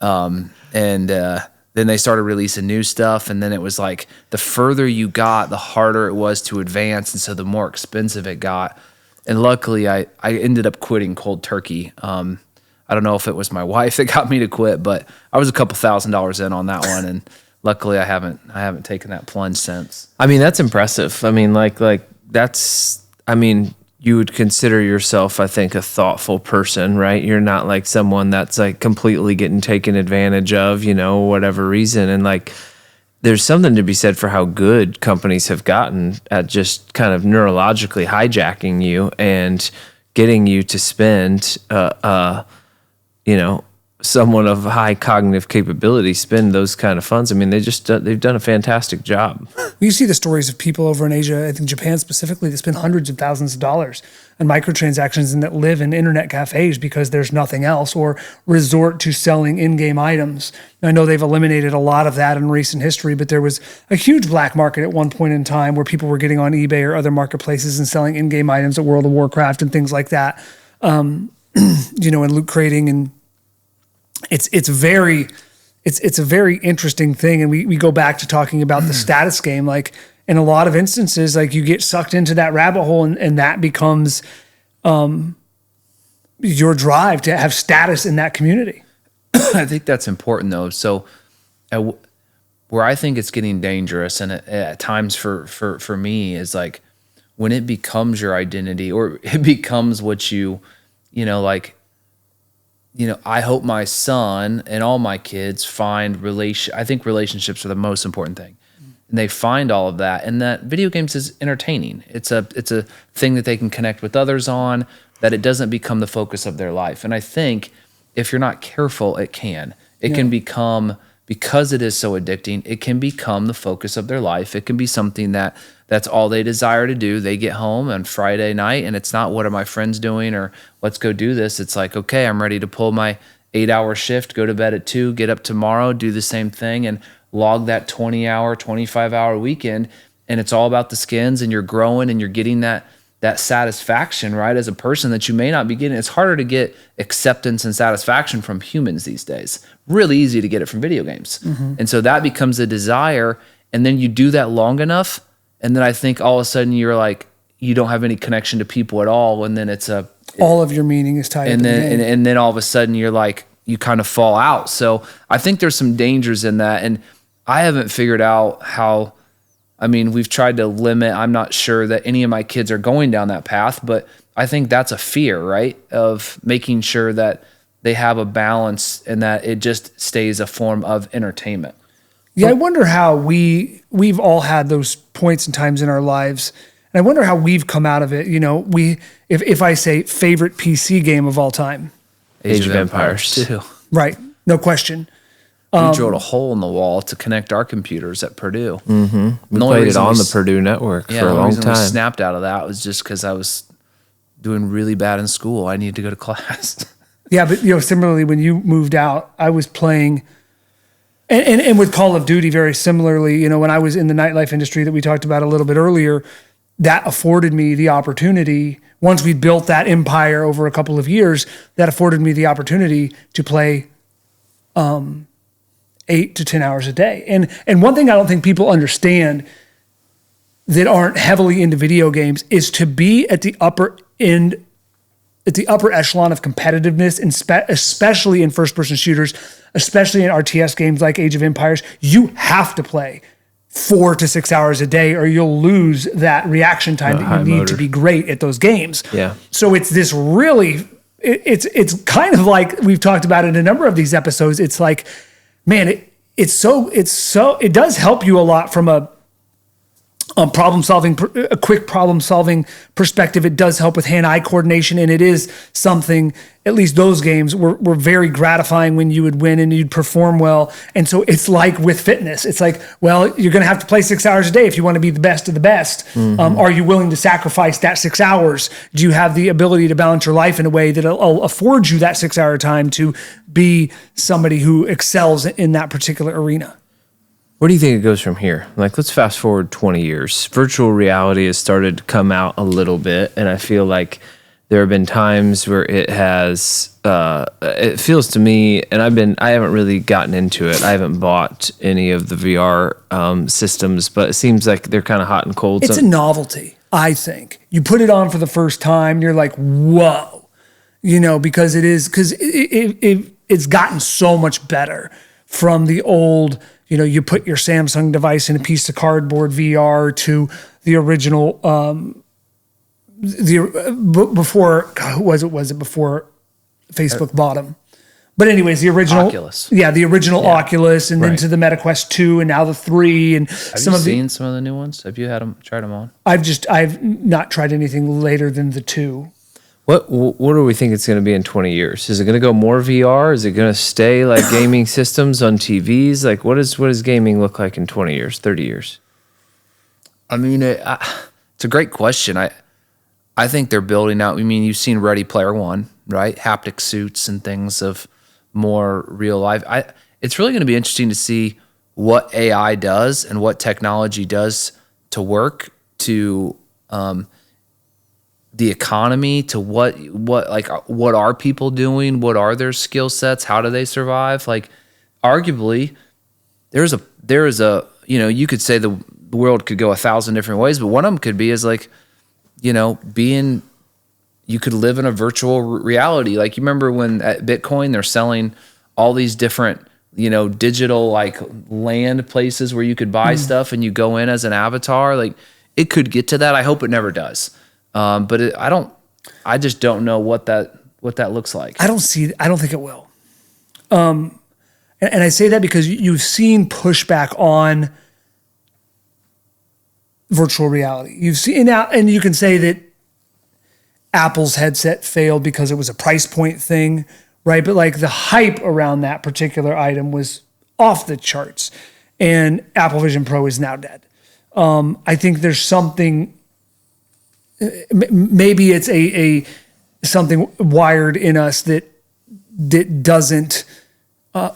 Then they started releasing new stuff, and then it was like the further you got, the harder it was to advance, and so the more expensive it got. And luckily, I ended up quitting cold turkey. I don't know if it was my wife that got me to quit, but I was a couple $1,000s in on that one, and luckily I haven't taken that plunge since. That's impressive. You would consider yourself, I think, a thoughtful person, right? You're not like someone that's like completely getting taken advantage of, whatever reason. And like, there's something to be said for how good companies have gotten at just kind of neurologically hijacking you and getting you to spend, someone of high cognitive capability spend those kind of funds. They've done a fantastic job. You see the stories of people over in Asia, I think Japan specifically, that spend hundreds of thousands of dollars on microtransactions and that live in internet cafes because there's nothing else, or resort to selling in-game items. I know they've eliminated a lot of that in recent history, but there was a huge black market at one point in time where people were getting on eBay or other marketplaces and selling in-game items at World of Warcraft and things like that, and loot crating. And it's a very interesting thing. And we go back to talking about the status game. Like in a lot of instances, like you get sucked into that rabbit hole, and that becomes your drive to have status in that community. I think that's important though. So where I think it's getting dangerous, and at times for me, is like when it becomes your identity, or it becomes what I hope my son and all my kids find I think relationships are the most important thing. And they find all of that, and that video games is entertaining. It's a thing that they can connect with others on, that it doesn't become the focus of their life. And I think if you're not careful, it can. It can become, because it is so addicting, it can become the focus of their life. It can be something that's all they desire to do. They get home on Friday night, and it's not, what are my friends doing, or let's go do this. It's like, okay, I'm ready to pull my 8-hour shift, go to bed at 2, get up tomorrow, do the same thing, and log that 20-hour, 25-hour weekend. And it's all about the skins, and you're growing, and you're getting that satisfaction, right, as a person that you may not be getting. It's harder to get acceptance and satisfaction from humans these days. Really easy to get it from video games. Mm-hmm. And so that becomes a desire, and then you do that long enough, and then I think all of a sudden you're like, you don't have any connection to people at all, and then all of your meaning is tied up in the game. And then all of a sudden you're like, you kind of fall out. So I think there's some dangers in that, and I haven't figured out how. We've tried to limit. I'm not sure that any of my kids are going down that path, but I think that's a fear, right? Of making sure that they have a balance and that it just stays a form of entertainment. Yeah, I wonder how we've all had those points and times in our lives, and I wonder how we've come out of it. If I say favorite PC game of all time, Age of Empires too. Right, no question. We drilled a hole in the wall to connect our computers at Purdue. Mm-hmm. We played it on the Purdue network for a long time. We snapped out of that was just because I was doing really bad in school. I needed to go to class. Yeah, but similarly, when you moved out, I was playing And with Call of Duty, very similarly, you know, when I was in the nightlife industry that we talked about a little bit earlier, that afforded me the opportunity, once we built that empire over a couple of years, that afforded me the opportunity to play 8 to 10 hours a day. And one thing I don't think people understand that aren't heavily into video games is to be at the upper end, at the upper echelon of competitiveness, especially in first-person shooters, especially in RTS games like Age of Empires. You have to play 4 to 6 hours a day, or you'll lose that reaction time that you need to be great at those games. Yeah. So it's this really, it's kind of like we've talked about in a number of these episodes. It's like, man, it does help you a lot from a quick problem solving perspective. It does help with hand-eye coordination, and it is something, at least those games were very gratifying when you would win and you'd perform well. And so it's like with fitness, it's like, well, you're going to have to play 6 hours a day if you want to be the best of the best. Mm-hmm. Are you willing to sacrifice that 6 hours? Do you have the ability to balance your life in a way that will afford you that 6 hour time to be somebody who excels in that particular arena? Where do you think it goes from here? Like, let's fast forward 20 years. Virtual reality has started to come out a little bit, and I feel like there have been times where it has, it feels to me, and I haven't really gotten into it. I haven't bought any of the VR systems, but it seems like they're kind of hot and cold. It's a novelty, I think. You put it on for the first time, you're like, whoa, you know, because it's gotten so much better from the old, you know, you put your Samsung device in a piece of cardboard VR to the original, before, God, who was it? Was it before Facebook bought them? But anyways, the original Oculus. Yeah, the original Oculus, and then to the MetaQuest 2, and now the 3, and have you seen some of the new ones? Have you tried them on? I've not tried anything later than the 2. What do we think it's going to be in 20 years? Is it going to go more VR? Is it going to stay like gaming systems on TVs? Like, what does gaming look like in 20 years, 30 years? I mean, it's a great question. I think they're building out. I mean, you've seen Ready Player One, right? Haptic suits and things of more real life. It's really going to be interesting to see what AI does and what technology does to work to the economy, to what are people doing? What are their skill sets? How do they survive? Like, arguably, there is a you know, you could say the world could go 1,000 different ways, but one of them could be is like, you know, you could live in a virtual reality. Like, you remember when at Bitcoin they're selling all these different, you know, digital like land places where you could buy stuff and you go in as an avatar. Like, it could get to that. I hope it never does. But I just don't know what that looks like. I don't think it will. And I say that because you've seen pushback on virtual reality. You've seen now, and you can say that Apple's headset failed because it was a price point thing, right? But like the hype around that particular item was off the charts, and Apple Vision Pro is now dead. I think there's something. Maybe it's a something wired in us that doesn't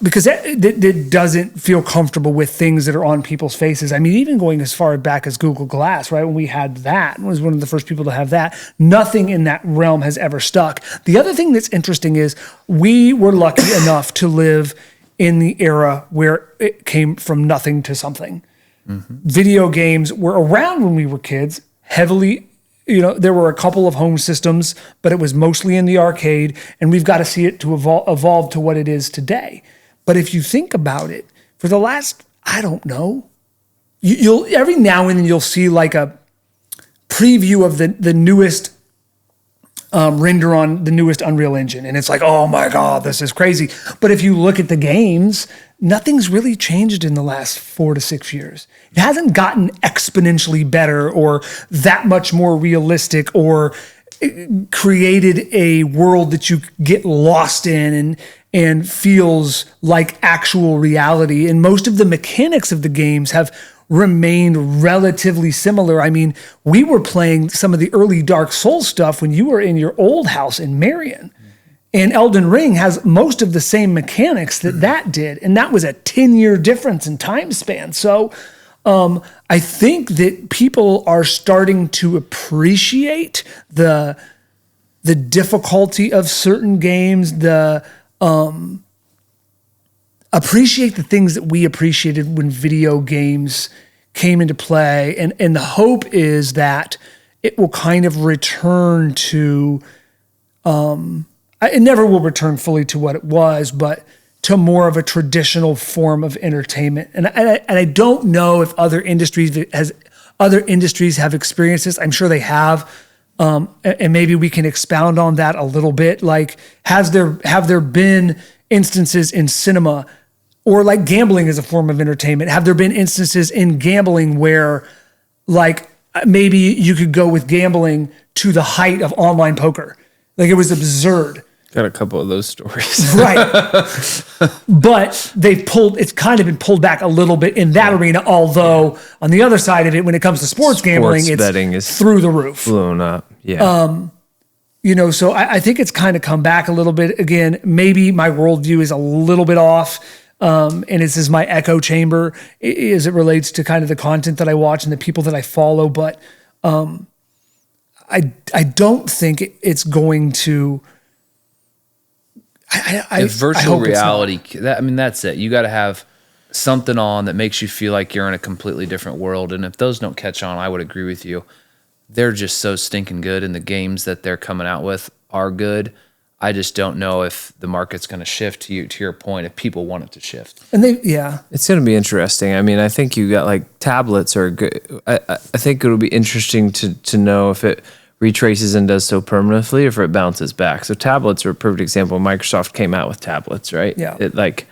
because that doesn't feel comfortable with things that are on people's faces. I mean, even going as far back as Google Glass, right? When we had that, was one of the first people to have that. Nothing in that realm has ever stuck. The other thing that's interesting is we were lucky enough to live in the era where it came from nothing to something. Mm-hmm. Video games were around when we were kids, heavily. You know, there were a couple of home systems, but it was mostly in the arcade, and we've got to see it to evolve to what it is today. But if you think about it, for the last, I don't know, you'll every now and then you'll see like a preview of the newest render on the newest Unreal Engine, and it's like, oh my God, this is crazy. But if you look at the games, nothing's really changed in the last 4 to 6 years. It hasn't gotten exponentially better or that much more realistic or created a world that you get lost in and feels like actual reality. And most of the mechanics of the games have remained relatively similar. I mean, we were playing some of the early Dark Souls stuff when you were in your old house in Marion. And Elden Ring has most of the same mechanics that did. And that was a 10-year difference in time span. So I think that people are starting to appreciate the difficulty of certain games, appreciate the things that we appreciated when video games came into play. And the hope is that it will kind of return to, it never will return fully to what it was, but to more of a traditional form of entertainment. And I don't know if other industries have experienced this. I'm sure they have. And maybe we can expound on that a little bit. Like, have there been instances in cinema, or like gambling as a form of entertainment? Have there been instances in gambling where, like, maybe you could go with gambling to the height of online poker? Like, it was absurd. Got a couple of those stories. Right. But it's kind of been pulled back a little bit in that arena, although on the other side of it, when it comes to sports gambling, betting it's is through the roof. Blown up. Yeah. So I think it's kind of come back a little bit. Again, maybe my worldview is a little bit off. And this is my echo chamber as it relates to kind of the content that I watch and the people that I follow. But I don't think it's going to. If virtual reality, that's it. You got to have something on that makes you feel like you're in a completely different world. And if those don't catch on, I would agree with you. They're just so stinking good, and the games that they're coming out with are good. I just don't know if the market's going to shift to your point, if people want it to shift. And it's going to be interesting. I mean, I think you got like tablets are good. I think it'll be interesting to know if it retraces and does so permanently, or if it bounces back. So tablets are a perfect example. Microsoft came out with tablets, right? Yeah. It like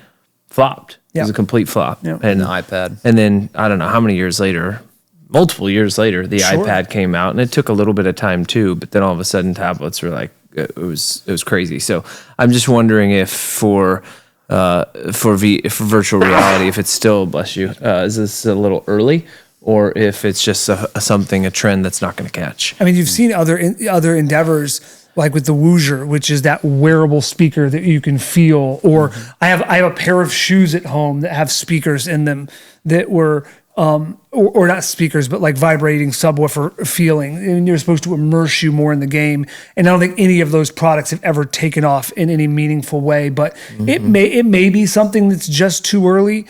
flopped. Yeah. It was a complete flop. Yeah. And the iPad. And then I don't know how many years later, multiple years later, the iPad came out, and it took a little bit of time too. But then all of a sudden, tablets were like it was crazy. So I'm just wondering if for virtual reality, if it's still, bless you, is this a little early? Or if it's just a trend that's not going to catch. I mean, you've seen other endeavors, like with the Woozer, which is that wearable speaker that you can feel. Or I have a pair of shoes at home that have speakers in them that were, or not speakers, but like vibrating subwoofer feeling. And you're supposed to immerse you more in the game. And I don't think any of those products have ever taken off in any meaningful way. But it may be something that's just too early.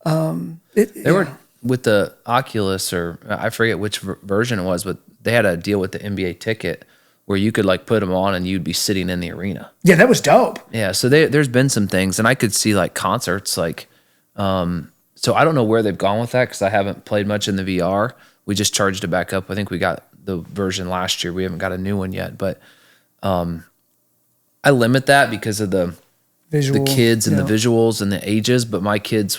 They were with the Oculus, or I forget which version it was, but they had a deal with the NBA ticket where you could like put them on and you'd be sitting in the arena. Yeah, that was dope. Yeah, so there's been some things, and I could see like concerts, like, so I don't know where they've gone with that because I haven't played much in the VR. We just charged it back up. I think we got the version last year. We haven't got a new one yet, but I limit that because of the kids and the visuals and the ages. But my kids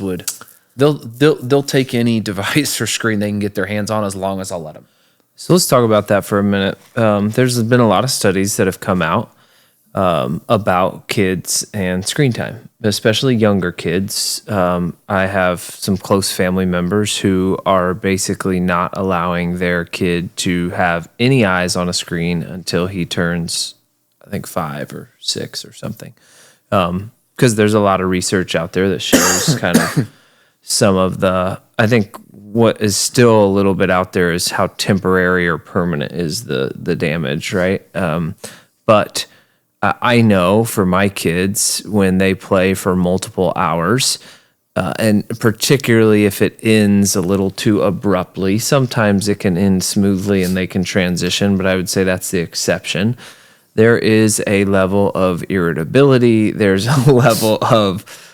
they'll take any device or screen they can get their hands on as long as I'll let them. So let's talk about that for a minute. There's been a lot of studies that have come out about kids and screen time, especially younger kids. I have some close family members who are basically not allowing their kid to have any eyes on a screen until he turns, I think, 5 or 6 or something. Because there's a lot of research out there that shows kind of some of I think what is still a little bit out there is how temporary or permanent is the damage, right? But I know for my kids, when they play for multiple hours, and particularly if it ends a little too abruptly, sometimes it can end smoothly and they can transition, but I would say that's the exception. There is a level of irritability. There's a level of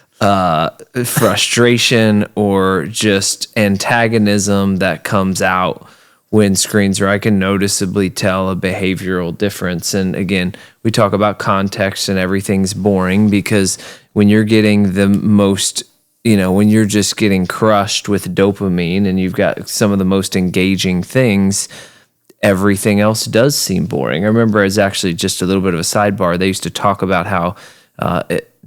frustration or just antagonism that comes out when screens, or I can noticeably tell a behavioral difference. And again, we talk about context and everything's boring because when you're getting the most, when you're just getting crushed with dopamine and you've got some of the most engaging things, everything else does seem boring. I remember as actually just a little bit of a sidebar, they used to talk about how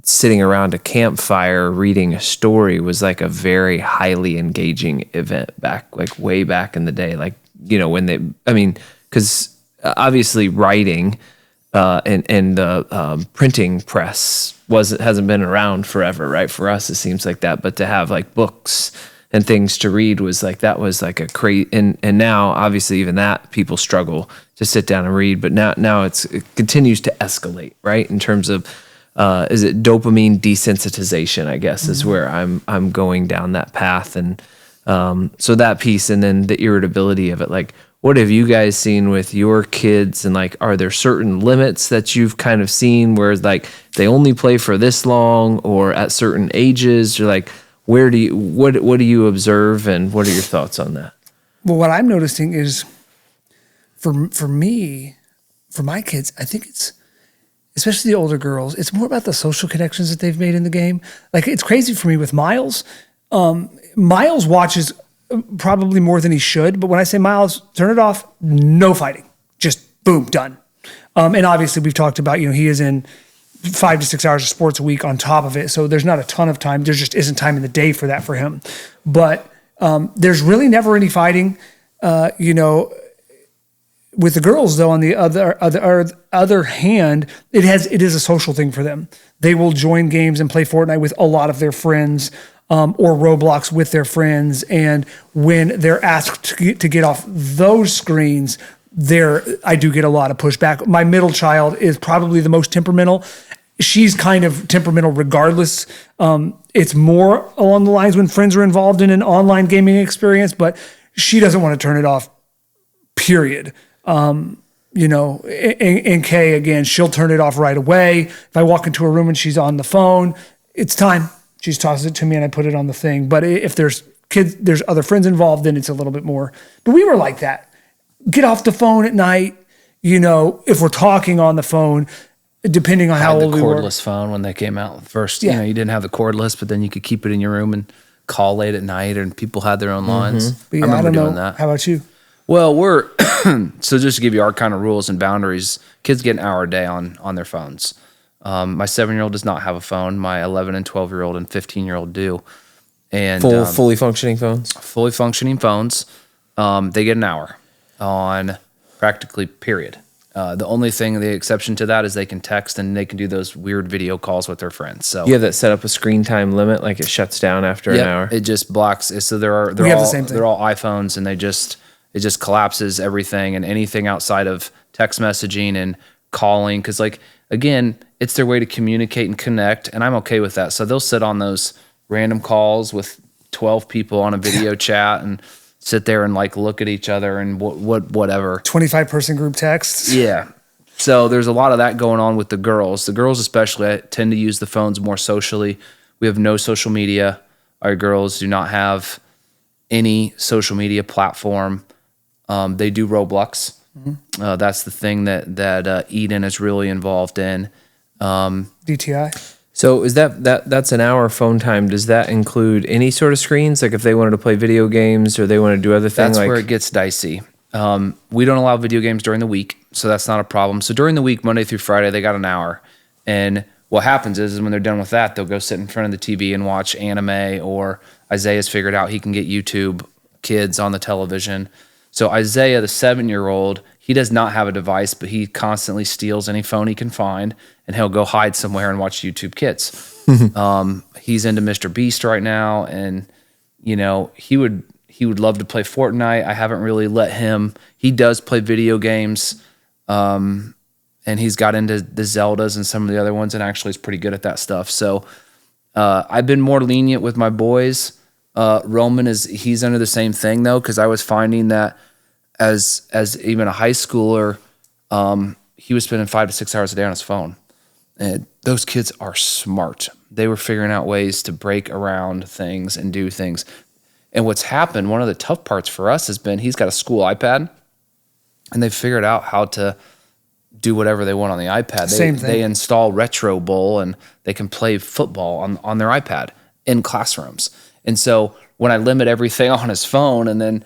sitting around a campfire reading a story was like a very highly engaging event way back in the day. Like, because obviously writing and the printing press hasn't been around forever, right? For us, it seems like that, but to have like books and things to read was like a crazy. And now, obviously, even that people struggle to sit down and read. But now it continues to escalate, right? In terms of is it dopamine desensitization? I guess is where I'm going down that path, and so that piece, and then the irritability of it, like. What have you guys seen with your kids, and like, are there certain limits that you've kind of seen where like they only play for this long, or at certain ages, or like what do you observe, and what are your thoughts on that? Well, what I'm noticing is for me, for my kids, I think it's, especially the older girls, it's more about the social connections that they've made in the game. Like, it's crazy for me with Miles. Miles watches probably more than he should, but when I say, Miles, turn it off, no fighting, just boom, done. And obviously we've talked about, he is in 5 to 6 hours of sports a week on top of it, so there's not a ton of time. There just isn't time in the day for that for him. But there's really never any fighting. With the girls, though, on the other hand, it is a social thing for them. They will join games and play Fortnite with a lot of their friends, or Roblox with their friends. And when they're asked to get off those screens, I do get a lot of pushback. My middle child is probably the most temperamental. She's kind of temperamental regardless. It's more along the lines when friends are involved in an online gaming experience, but she doesn't want to turn it off, period. And Kay, again, she'll turn it off right away. If I walk into a room and she's on the phone, it's time. She tosses it to me and I put it on the thing. But if there's there's other friends involved, then it's a little bit more. But we were like that. Get off the phone at night. If we're talking on the phone, depending on how old we were. The cordless phone when they came out first. You didn't have the cordless, but then you could keep it in your room and call late at night, and people had their own lines. But yeah, I remember doing that. How about you? Well, so just to give you our kind of rules and boundaries, kids get an hour a day on their phones. My 7-year-old does not have a phone. My 11 and 12-year-old and 15-year-old do. And fully functioning phones? Fully functioning phones. They get an hour on practically, period. The only thing, the exception to that is they can text and they can do those weird video calls with their friends. So you have that set up a screen time limit, like it shuts down after an hour? It just blocks. So they're all iPhones, and it just collapses everything and anything outside of text messaging and calling. Because, like, again, it's their way to communicate and connect, and I'm okay with that. So they'll sit on those random calls with 12 people on a video chat and sit there and like look at each other and whatever. 25-person group texts. Yeah. So there's a lot of that going on with the girls. The girls especially tend to use the phones more socially. We have no social media. Our girls do not have any social media platform. They do Roblox. Mm-hmm. That's the thing that Eden is really involved in. DTI. So is that's an hour phone time? Does that include any sort of screens? Like if they wanted to play video games or they want to do other things? That's where it gets dicey. We don't allow video games during the week, so that's not a problem. So during the week, Monday through Friday, they got an hour. And what happens is when they're done with that, they'll go sit in front of the TV and watch anime, or Isaiah's figured out he can get YouTube Kids on the television. So Isaiah, the 7-year-old, he does not have a device, but he constantly steals any phone he can find, and he'll go hide somewhere and watch YouTube Kids. He's into Mr. Beast right now, and he would love to play Fortnite. I haven't really let him. He does play video games, and he's got into the Zeldas and some of the other ones, and actually is pretty good at that stuff. So I've been more lenient with my boys. Roman he's under the same thing though, because I was finding that as even a high schooler, he was spending 5 to 6 hours a day on his phone. And those kids are smart. They were figuring out ways to break around things and do things. And what's happened, one of the tough parts for us has been he's got a school iPad, and they've figured out how to do whatever they want on the iPad. Same thing. They install Retro Bowl, and they can play football on their iPad in classrooms. And so when I limit everything on his phone, and then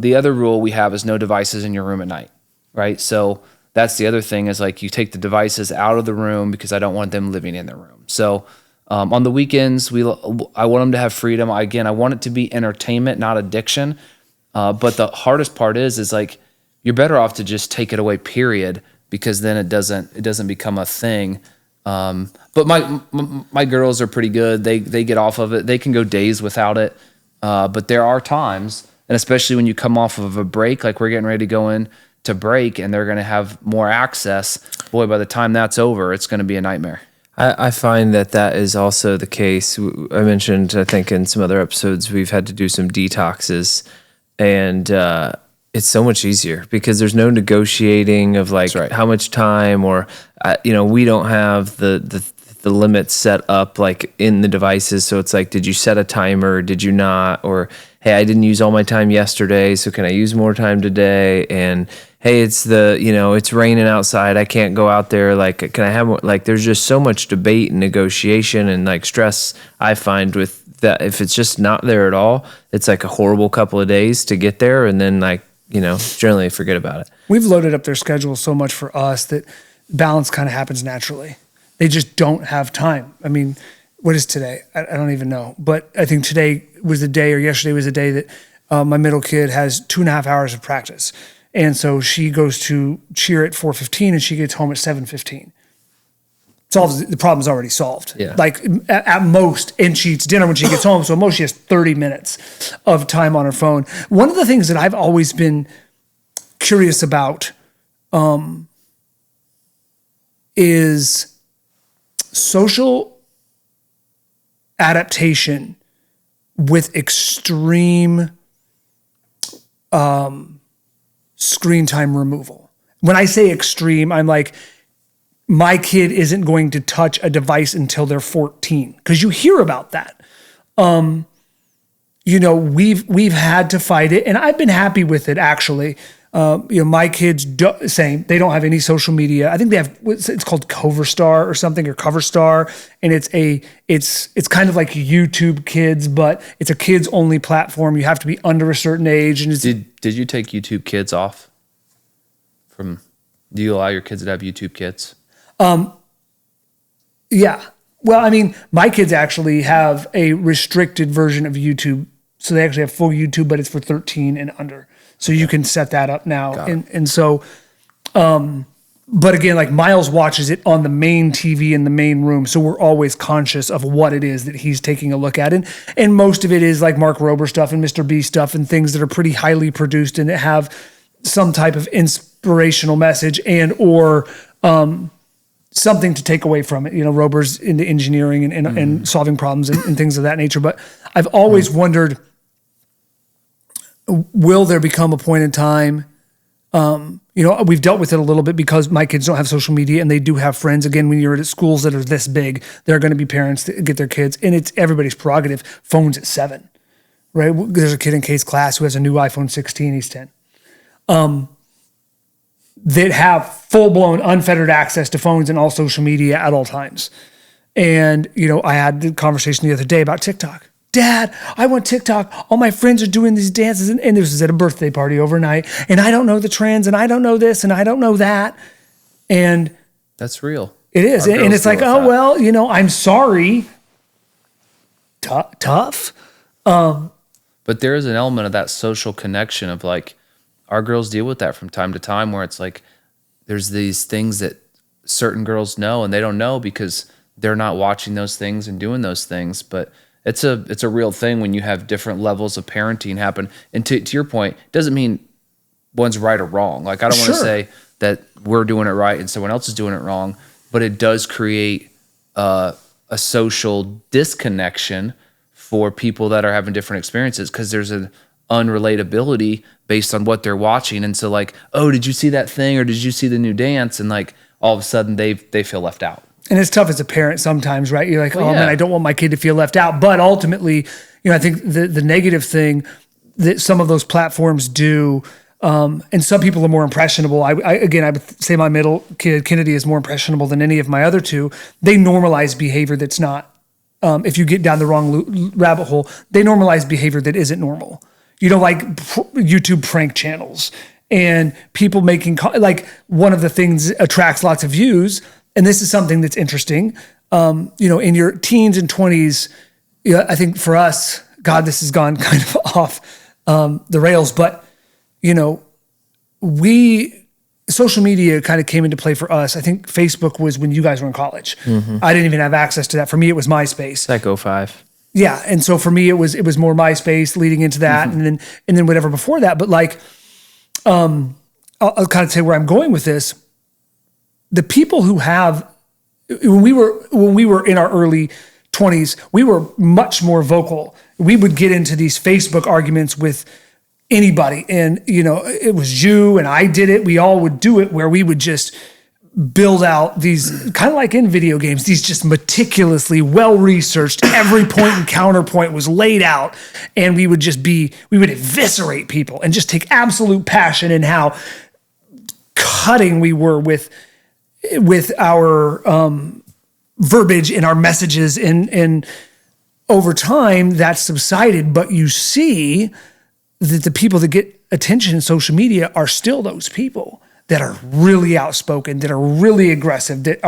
the other rule we have is no devices in your room at night, right? So that's the other thing is like you take the devices out of the room because I don't want them living in the room. So on the weekends, I want them to have freedom. Again, I want it to be entertainment, not addiction. But the hardest part is like you're better off to just take it away, period. because then it doesn't become a thing. But my girls are pretty good. They get off of it. They can go days without it. But there are times, and especially when you come off of a break, like we're getting ready to go in to break, and they're going to have more access. Boy, by the time that's over, it's going to be a nightmare. I find that is also the case. I mentioned, I think in some other episodes, we've had to do some detoxes, and it's so much easier because there's no negotiating of like how much time, or we don't have the limits set up like in the devices. So it's like, did you set a timer? Did you not? Or hey, I didn't use all my time yesterday, so can I use more time today? And hey, it's it's raining outside, I can't go out there. Like, can I have more? Like, there's just so much debate and negotiation and like stress I find with that. If it's just not there at all, it's like a horrible couple of days to get there, and then like generally forget about it. We've loaded up their schedule so much for us that balance kind of happens naturally. They just don't have time. I mean, what is today? I don't even know. But I think today was the day, or yesterday was the day that my middle kid has 2.5 hours of practice. And so she goes to cheer at 4:15 and she gets home at 7:15. The problem's already solved. Yeah. Like at most, and she eats dinner when she gets home. So at most she has 30 minutes of time on her phone. One of the things that I've always been curious about is social adaptation with extreme screen time removal. When I say extreme, I'm like, my kid isn't going to touch a device until they're 14, because you hear about that. We've had to fight it, and I've been happy with it actually. My kids same. They don't have any social media. I think they have it's called Coverstar or something, or Coverstar, and it's kind of like YouTube Kids, but it's a kids only platform. You have to be under a certain age. And did you take YouTube Kids off? Do you allow your kids to have YouTube Kids? Yeah. Well, I mean, my kids actually have a restricted version of YouTube, so they actually have full YouTube, but it's for 13 and under. So you can set that up now. And so, but again, like Miles watches it on the main TV in the main room. So we're always conscious of what it is that he's taking a look at. And most of it is like Mark Rober stuff and Mr. B stuff and things that are pretty highly produced and that have some type of inspirational message or something to take away from it. Rober's into engineering and solving problems and things of that nature. But I've always wondered, will there become a point in time, we've dealt with it a little bit because my kids don't have social media and they do have friends. Again, when you're at schools that are this big, there are going to be parents that get their kids, and it's everybody's prerogative. Phones at 7, right? There's a kid in Kay's class who has a new iPhone 16, he's 10, that have full-blown unfettered access to phones and all social media at all times. And, I had the conversation the other day about TikTok. Dad, I want TikTok. All my friends are doing these dances, and this was at a birthday party overnight, and I don't know the trends, and I don't know this, and I don't know that. And that's real. It is. And it's like, oh, well, I'm sorry. Tough. But there is an element of that social connection of like, our girls deal with that from time to time, where it's like, there's these things that certain girls know and they don't know because they're not watching those things and doing those things. But it's a real thing when you have different levels of parenting happen. And to your point, it doesn't mean one's right or wrong. Like, I don't want to say that we're doing it right and someone else is doing it wrong, but it does create a social disconnection for people that are having different experiences, because there's an unrelatability based on what they're watching. And so like, oh, did you see that thing, or did you see the new dance? And like, all of a sudden they feel left out. And it's tough as a parent sometimes, right? You're like, man, I don't want my kid to feel left out. But ultimately, I think the negative thing that some of those platforms do, and some people are more impressionable. I would say my middle kid, Kennedy, is more impressionable than any of my other two. They normalize behavior that's not, if you get down the wrong rabbit hole, they normalize behavior that isn't normal. Like YouTube prank channels and people making, like, one of the things that attracts lots of views, and this is something that's interesting, in your teens and 20s, I think for us, God, this has gone kind of off the rails, but, we social media kind of came into play for us. I think Facebook was when you guys were in college. I didn't even have access to that. For me, it was MySpace. Like 05. Yeah, and so for me, it was more MySpace leading into that, and then whatever before that. But like, I'll kind of say where I'm going with this. The people who have, when we were in our early 20s, we were much more vocal. We would get into these Facebook arguments with anybody, and it was you and I did it. We all would do it, where we would just build out these, kind of like in video games, these just meticulously well-researched, every point and counterpoint was laid out, and we would eviscerate people and just take absolute passion in how cutting we were with our verbiage and our messages, and over time that subsided. But you see that the people that get attention in social media are still those people that are really outspoken, that are really aggressive, that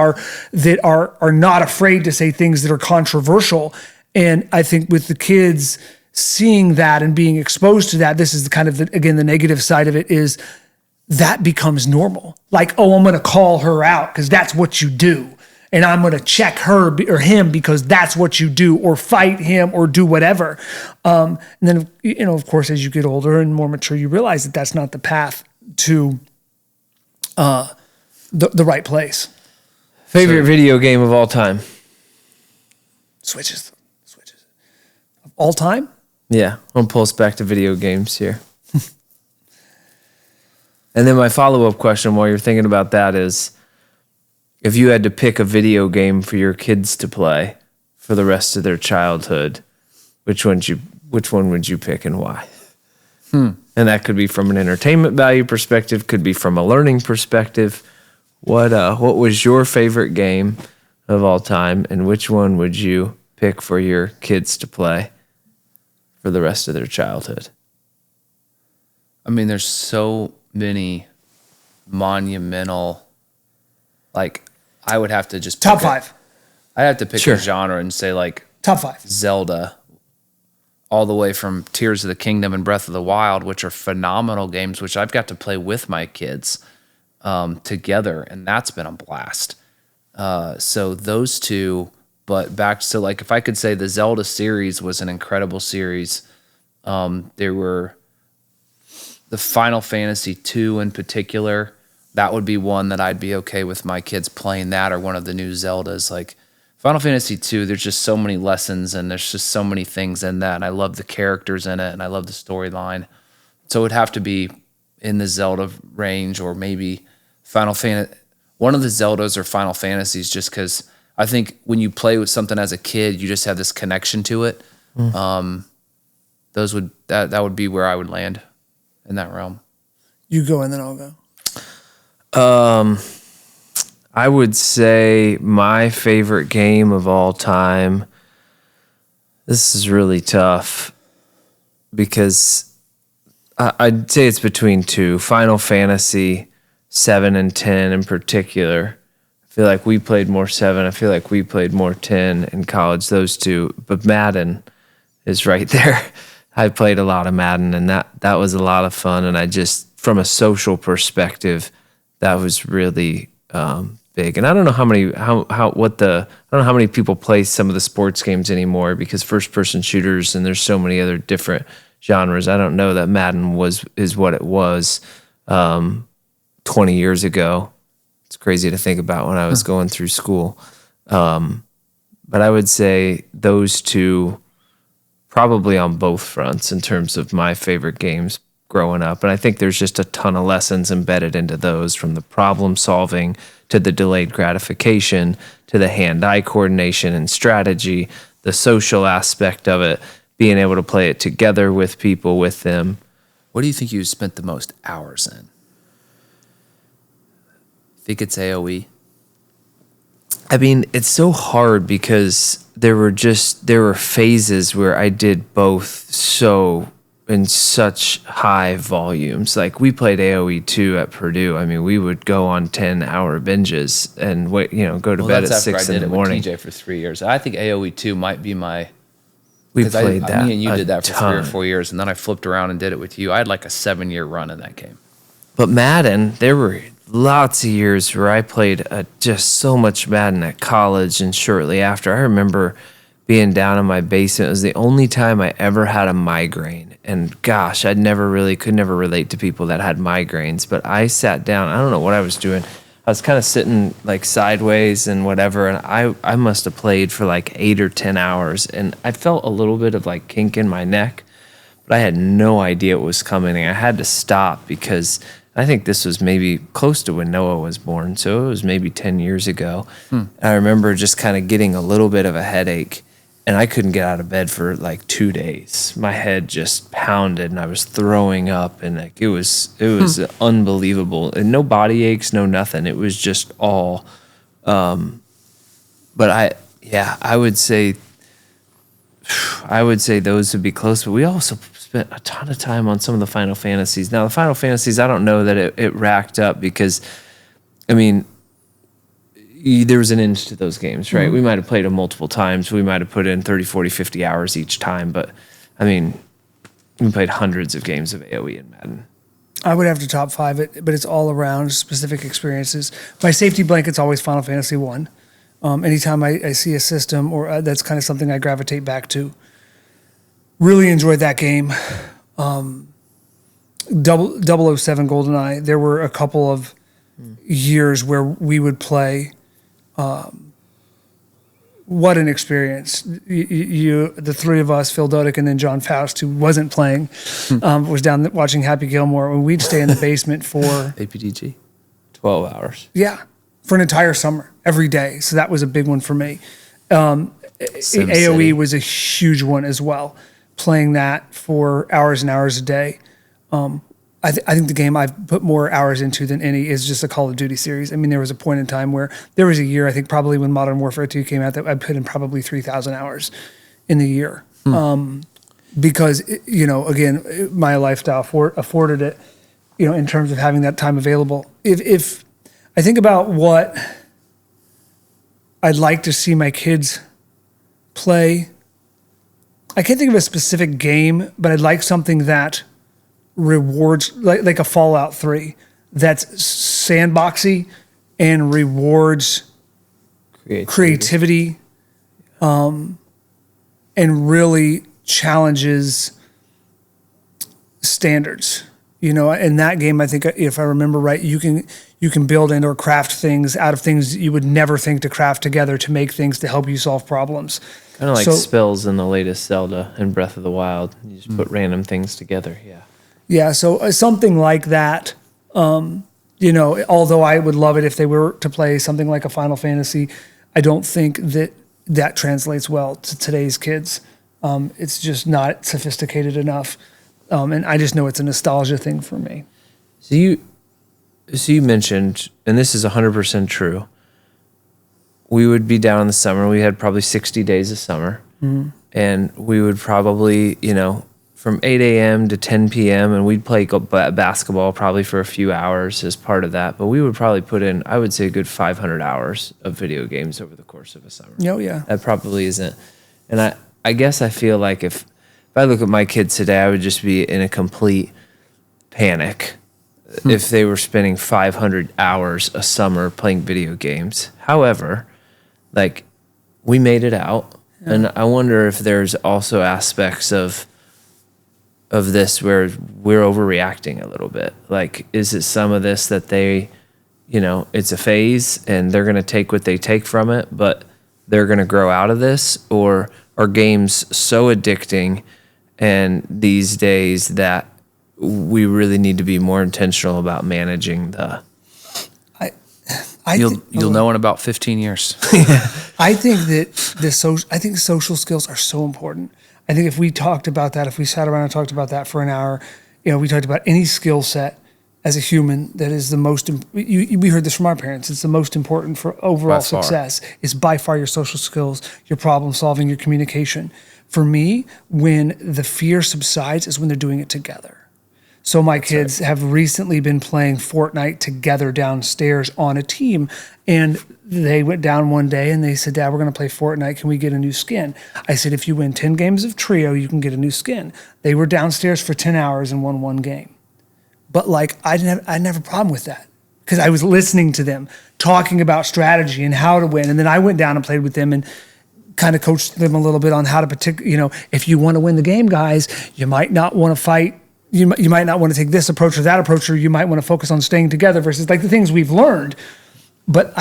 are not afraid to say things that are controversial. And I think with the kids seeing that and being exposed to that, this is kind of the negative side of it, is that becomes normal. Like, oh, I'm going to call her out because that's what you do. And I'm going to check her or him because that's what you do, or fight him or do whatever. And then, of course, as you get older and more mature, you realize that that's not the path to the right place. Favorite video game of all time? Switches. Of all time? Yeah, I'll pull us back to video games here. And then my follow-up question while you're thinking about that is, if you had to pick a video game for your kids to play for the rest of their childhood, which one would you pick and why? And that could be from an entertainment value perspective, could be from a learning perspective. What was your favorite game of all time, and which one would you pick for your kids to play for the rest of their childhood? I mean, there's so many monumental, like, I would have to just Top five. I'd have to pick Sure. a genre and say, like, Top five. Zelda, all the way from Tears of the Kingdom and Breath of the Wild, which are phenomenal games, which I've got to play with my kids together, and that's been a blast. So those two, but back to, like, if I could say the Zelda series was an incredible series. There were the Final Fantasy II in particular. That would be one that I'd be okay with my kids playing, that or one of the new Zeldas. Like Final Fantasy II, there's just so many lessons and there's just so many things in that. And I love the characters in it and I love the storyline. So it would have to be in the Zelda range, or maybe Final Fantasy, one of the Zeldas or Final Fantasies, just because I think when you play with something as a kid, you just have this connection to it. That would be where I would land in that realm. You go and then I'll go. I would say my favorite game of all time. This is really tough because I'd say it's between two. Final Fantasy 7 and 10 in particular. I feel like we played more 7. I feel like we played more 10 in college, those two. But Madden is right there. I played a lot of Madden, and that was a lot of fun. And I just, from a social perspective, that was really big. And I don't know how many people play some of the sports games anymore, because first person shooters and there's so many other different genres. I don't know that Madden is what it was 20 years ago. It's crazy to think about when I was going through school. But I would say those two probably on both fronts in terms of my favorite games growing up. And I think there's just a ton of lessons embedded into those, from the problem solving to the delayed gratification to the hand-eye coordination and strategy, the social aspect of it, being able to play it together with people with them. What do you think you spent the most hours in? Think it's AOE? I mean, it's so hard because there were phases where I did both in such high volumes. Like, we played AOE 2 at Purdue. I mean, we would go on 10-hour binges and go to bed at 6 in the morning. I did it with TJ for 3 years. I think AOE 2 might be my... We played that. Me and you did that for ton. 3 or 4 years, and then I flipped around and did it with you. I had like a 7-year run in that game. But Madden, there were lots of years where I played just so much Madden at college and shortly after. I remember being down in my basement. It was the only time I ever had a migraine. And gosh, could never relate to people that had migraines. But I sat down. I don't know what I was doing. I was kind of sitting like sideways and whatever. And I must have played for like 8 or 10 hours. And I felt a little bit of like kink in my neck. But I had no idea it was coming. And I had to stop because I think this was maybe close to when Noah was born. So it was maybe 10 years ago. I remember just kind of getting a little bit of a headache. And I couldn't get out of bed for like 2 days. My head just pounded and I was throwing up and like it was unbelievable. And no body aches, no nothing. It was just all but I would say those would be close, but we also spent a ton of time on some of the Final Fantasies. Now the Final Fantasies, I don't know that it racked up because I mean there was an end to those games, right? We might have played them multiple times. We might have put in 30, 40, 50 hours each time. But, I mean, we played hundreds of games of AoE and Madden. I would have to top 5 it, but it's all around specific experiences. My safety blanket's always Final Fantasy 1. Anytime I see a system, or that's kind of something I gravitate back to. Really enjoyed that game. 007 GoldenEye, there were a couple of years where we would play. What an experience. The three of us, Phil Dodick and then John Faust, who wasn't playing, was down watching Happy Gilmore, and we'd stay in the basement for... APDG? 12 hours. Yeah, for an entire summer, every day. So that was a big one for me. AoE was a huge one as well, playing that for hours and hours a day. I think the game I've put more hours into than any is just a Call of Duty series. I mean, there was a point in time where there was a year, I think probably when Modern Warfare 2 came out, that I put in probably 3,000 hours in the year. Because, again, my lifestyle afforded it, in terms of having that time available. If I think about what I'd like to see my kids play, I can't think of a specific game, but I'd like something that rewards like a Fallout 3 that's sandboxy and rewards creativity and really challenges standards. In that game, I think if I remember right, you can build and or craft things out of things you would never think to craft together to make things to help you solve problems. Kind of like spells in the latest Zelda and Breath of the Wild. You just put random things together. Yeah. Yeah, so something like that, although I would love it if they were to play something like a Final Fantasy, I don't think that translates well to today's kids. It's just not sophisticated enough. And I just know it's a nostalgia thing for me. So you mentioned, and this is 100% true, we would be down in the summer. We had probably 60 days of summer. And we would probably, from 8 a.m. to 10 p.m. and we'd play basketball probably for a few hours as part of that. But we would probably put in, I would say, a good 500 hours of video games over the course of a summer. Oh, yeah. That probably isn't. And I guess I feel like if I look at my kids today, I would just be in a complete panic if they were spending 500 hours a summer playing video games. However, we made it out. Yeah. And I wonder if there's also aspects of this where we're overreacting a little bit. Is it some of this that they, it's a phase and they're going to take what they take from it, but they're going to grow out of this? Or are games so addicting and these days that we really need to be more intentional about managing the... You'll know in about 15 years. I think that social skills are so important. I think if we talked about that, if we sat around and talked about that for an hour, we talked about any skill set as a human that is the most, we heard this from our parents, it's the most important for overall success, is by far your social skills, your problem solving, your communication. For me, when the fear subsides is when they're doing it together. So my kids have recently been playing Fortnite together downstairs on a team, and they went down one day and they said, "Dad, we're going to play Fortnite. Can we get a new skin?" I said, "If you win 10 games of Trio, you can get a new skin." They were downstairs for 10 hours and won one game. But I didn't have a problem with that. because I was listening to them talking about strategy and how to win. And then I went down and played with them and kind of coached them a little bit on how to if you want to win the game, guys, you might not want to fight. You might not want to take this approach or that approach, or you might want to focus on staying together versus like the things we've learned. But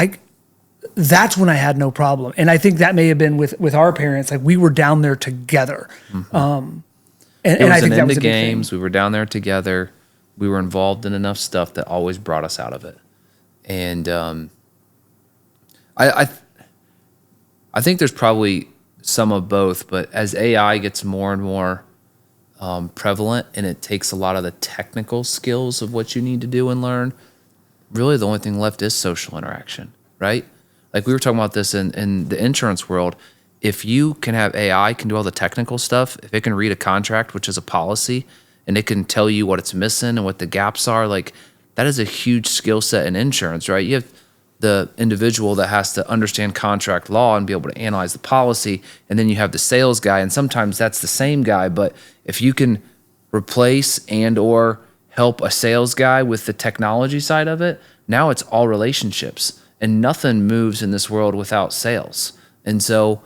that's when I had no problem. And I think that may have been with our parents. Like we were down there together. And I think that was a big games. thing. We were down there together. We were involved in enough stuff that always brought us out of it. And I think there's probably some of both, but as AI gets more and more prevalent and it takes a lot of the technical skills of what you need to do and learn, really the only thing left is social interaction, right? Like we were talking about this in the insurance world. If you can have AI can do all the technical stuff, if it can read a contract, which is a policy, and it can tell you what it's missing and what the gaps are, like that is a huge skill set in insurance, right? You have the individual that has to understand contract law and be able to analyze the policy, and then you have the sales guy, and sometimes that's the same guy, but if you can replace and or help a sales guy with the technology side of it, now it's all relationships, and nothing moves in this world without sales. And so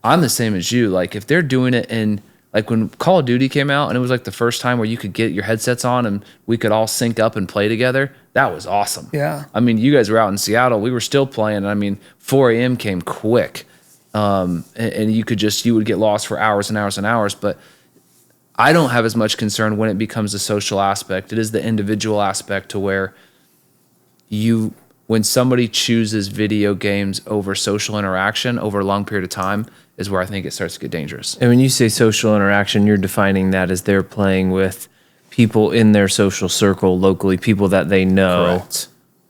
I'm the same as you. Like if they're doing it in, like when Call of Duty came out and it was like the first time where you could get your headsets on and we could all sync up and play together, that was awesome. Yeah. I mean, you guys were out in Seattle. We were still playing. I mean, 4 a.m. came quick. And you would get lost for hours and hours and hours. But I don't have as much concern when it becomes a social aspect. It is the individual aspect to where when somebody chooses video games over social interaction over a long period of time is where I think it starts to get dangerous. And when you say social interaction, you're defining that as they're playing with people in their social circle locally, people that they know. Correct.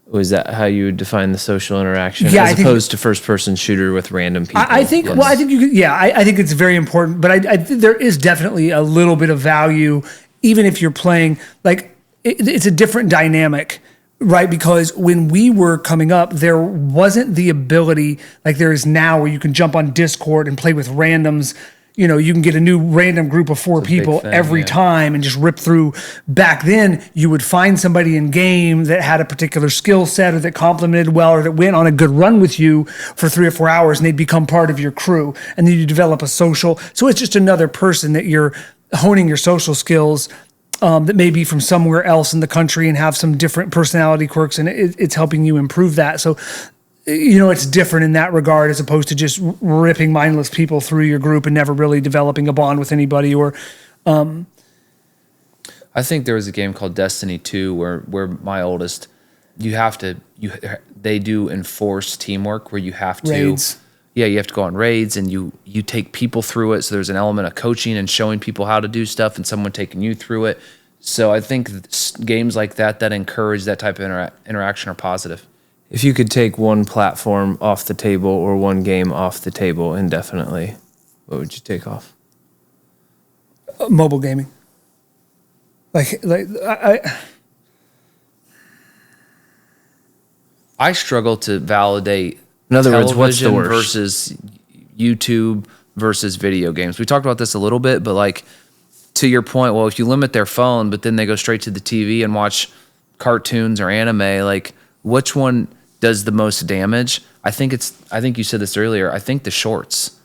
Was that how you would define the social interaction? Yeah, as opposed to first-person shooter with random people? I think. Yes. Well, I think you could. Yeah, I think it's very important. But I think there is definitely a little bit of value, even if you're playing. Like it's a different dynamic, right? Because when we were coming up, there wasn't the ability like there is now, where you can jump on Discord and play with randoms. You know, you can get a new random group of 4 people thing, every yeah. time and just rip through. Back then, you would find somebody in game that had a particular skill set or that complemented well or that went on a good run with you for 3 or 4 hours and they'd become part of your crew. And then you develop a social. So it's just another person that you're honing your social skills that may be from somewhere else in the country and have some different personality quirks, and it's helping you improve that. So, you know, it's different in that regard as opposed to just ripping mindless people through your group and never really developing a bond with anybody. Or, I think there was a game called Destiny 2 where my oldest, they do enforced teamwork where you have to, Raids. Yeah, you have to go on raids and you take people through it. So there's an element of coaching and showing people how to do stuff and someone taking you through it. So I think games like that encourage that type of interaction are positive. If you could take one platform off the table or one game off the table indefinitely, what would you take off? mobile gaming. I struggle to validate. In other words, what's the television worst? versus YouTube versus video games? We talked about this a little bit, but like to your point, well, if you limit their phone, but then they go straight to the TV and watch cartoons or anime, like which one does the most damage? I think you said this earlier. I think the shorts,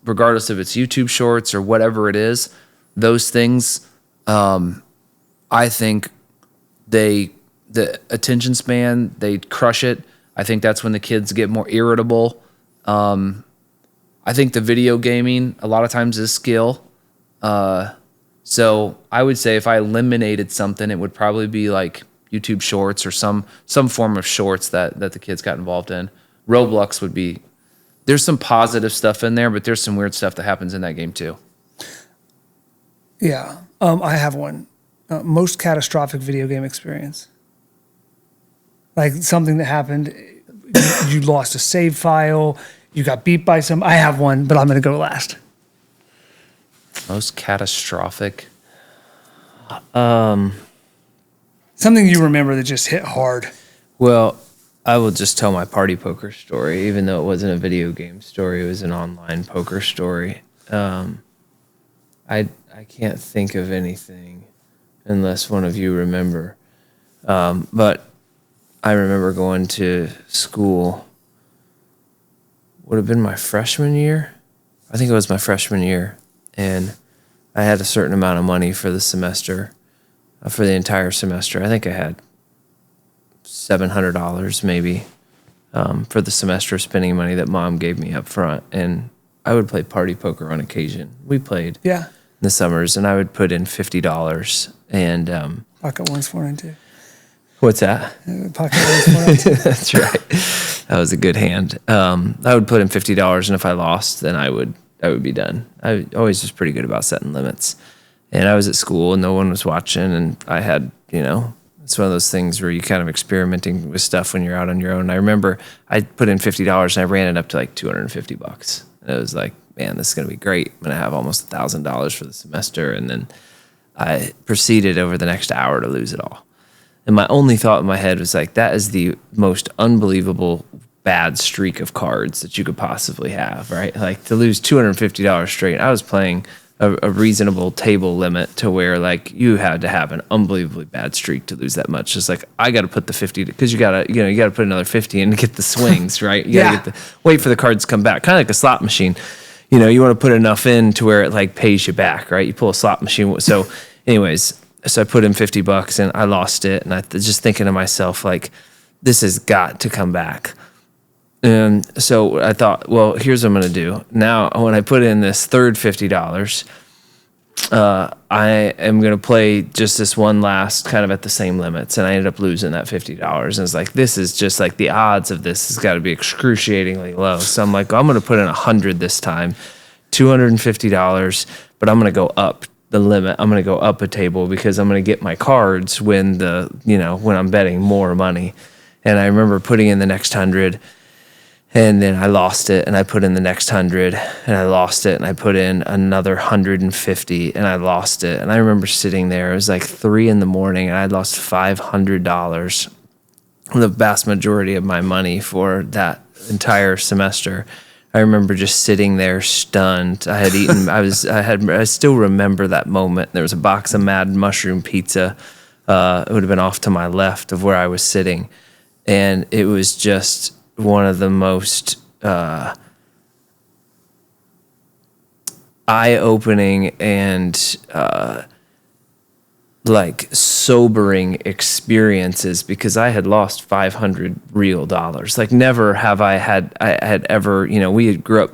regardless if it's YouTube shorts or whatever it is, those things, I think the attention span, they crush it. I think that's when the kids get more irritable. I think the video gaming a lot of times is skill. So I would say if I eliminated something, it would probably be like YouTube shorts or some form of shorts that the kids got involved in. Roblox would be, there's some positive stuff in there, but there's some weird stuff that happens in that game too. Yeah, I have one. Most catastrophic video game experience. Like something that happened, you lost a save file, you got beat by some. I have one, but I'm going to go last. Most catastrophic. Something you remember that just hit hard. Well, I will just tell my party poker story, even though it wasn't a video game story. It was an online poker story. I can't think of anything unless one of you remember. But I remember going to school, would have been my freshman year. I think it was my freshman year. And I had a certain amount of money for the semester, for the entire semester. I think I had $700 maybe for the semester spending money that mom gave me up front. And I would play party poker on occasion. We played in the summers, and I would put in $50. And Pocket ones 4 and 2. What's that? Pocket ones 4 and 2. That's right. That was a good hand. I would put in $50, and if I lost, then I would be done. I always was pretty good about setting limits. And I was at school, and no one was watching, and I had, it's one of those things where you kind of experimenting with stuff when you're out on your own. I remember I put in $50, and I ran it up to like $250. And it was like, man, this is going to be great. I'm going to have almost $1,000 for the semester. And then I proceeded over the next hour to lose it all. And my only thought in my head was like, that is the most unbelievable bad streak of cards that you could possibly have, right? Like to lose $250 straight. I was playing a reasonable table limit to where like you had to have an unbelievably bad streak to lose that much. Just like I got to put the 50 because you got to put another 50 in to get the swings, right? You got to wait for the cards to come back, kind of like a slot machine. You want to put enough in to where it like pays you back, right? You pull a slot machine. So, anyways, so I put in $50 and I lost it, and I was just thinking to myself like, this has got to come back. And so I thought, well, here's what I'm going to do. Now, when I put in this third $50, I am going to play just this one last kind of at the same limits. And I ended up losing that $50. And it's like, this is just like the odds of this has got to be excruciatingly low. So I'm like, I'm going to put in 100 this time, $250, but I'm going to go up the limit. I'm going to go up a table because I'm going to get my cards when when I'm betting more money. And I remember putting in the next 100. And then I lost it, and I put in the next 100, and I lost it, and I put in another 150, and I lost it. And I remember sitting there. It was like 3 a.m, and I lost $500, the vast majority of my money for that entire semester. I remember just sitting there stunned. I had eaten. I still remember that moment. There was a box of Mad Mushroom pizza. It would have been off to my left of where I was sitting, and it was just one of the most eye-opening and like sobering experiences because I had lost 500 real dollars. Like never have I had ever, we had grew up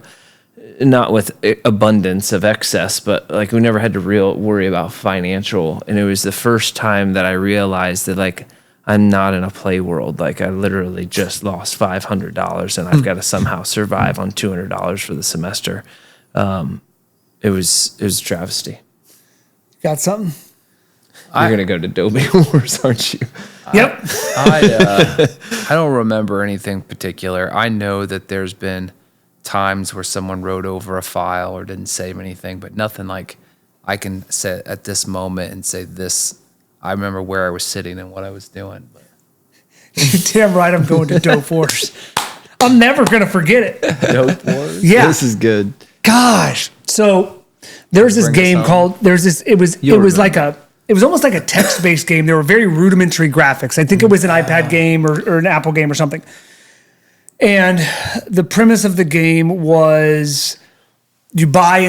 not with abundance of excess, but like we never had to worry about financial. And it was the first time that I realized that like I'm not in a play world. Like I literally just lost $500 and I've got to somehow survive on $200 for the semester. It was a travesty. Got something? You're going to go to Adobe Wars, aren't you? Yep. I don't remember anything particular. I know that there's been times where someone wrote over a file or didn't save anything, but nothing like I can say at this moment and say this. I remember where I was sitting and what I was doing. But. Damn right, I'm going to Dope Wars. I'm never gonna forget it. Dope Wars? Yeah. This is good. Gosh. So there's this game called. It was almost like a text-based game. There were very rudimentary graphics. I think it was an iPad game or an Apple game or something. And the premise of the game was you bought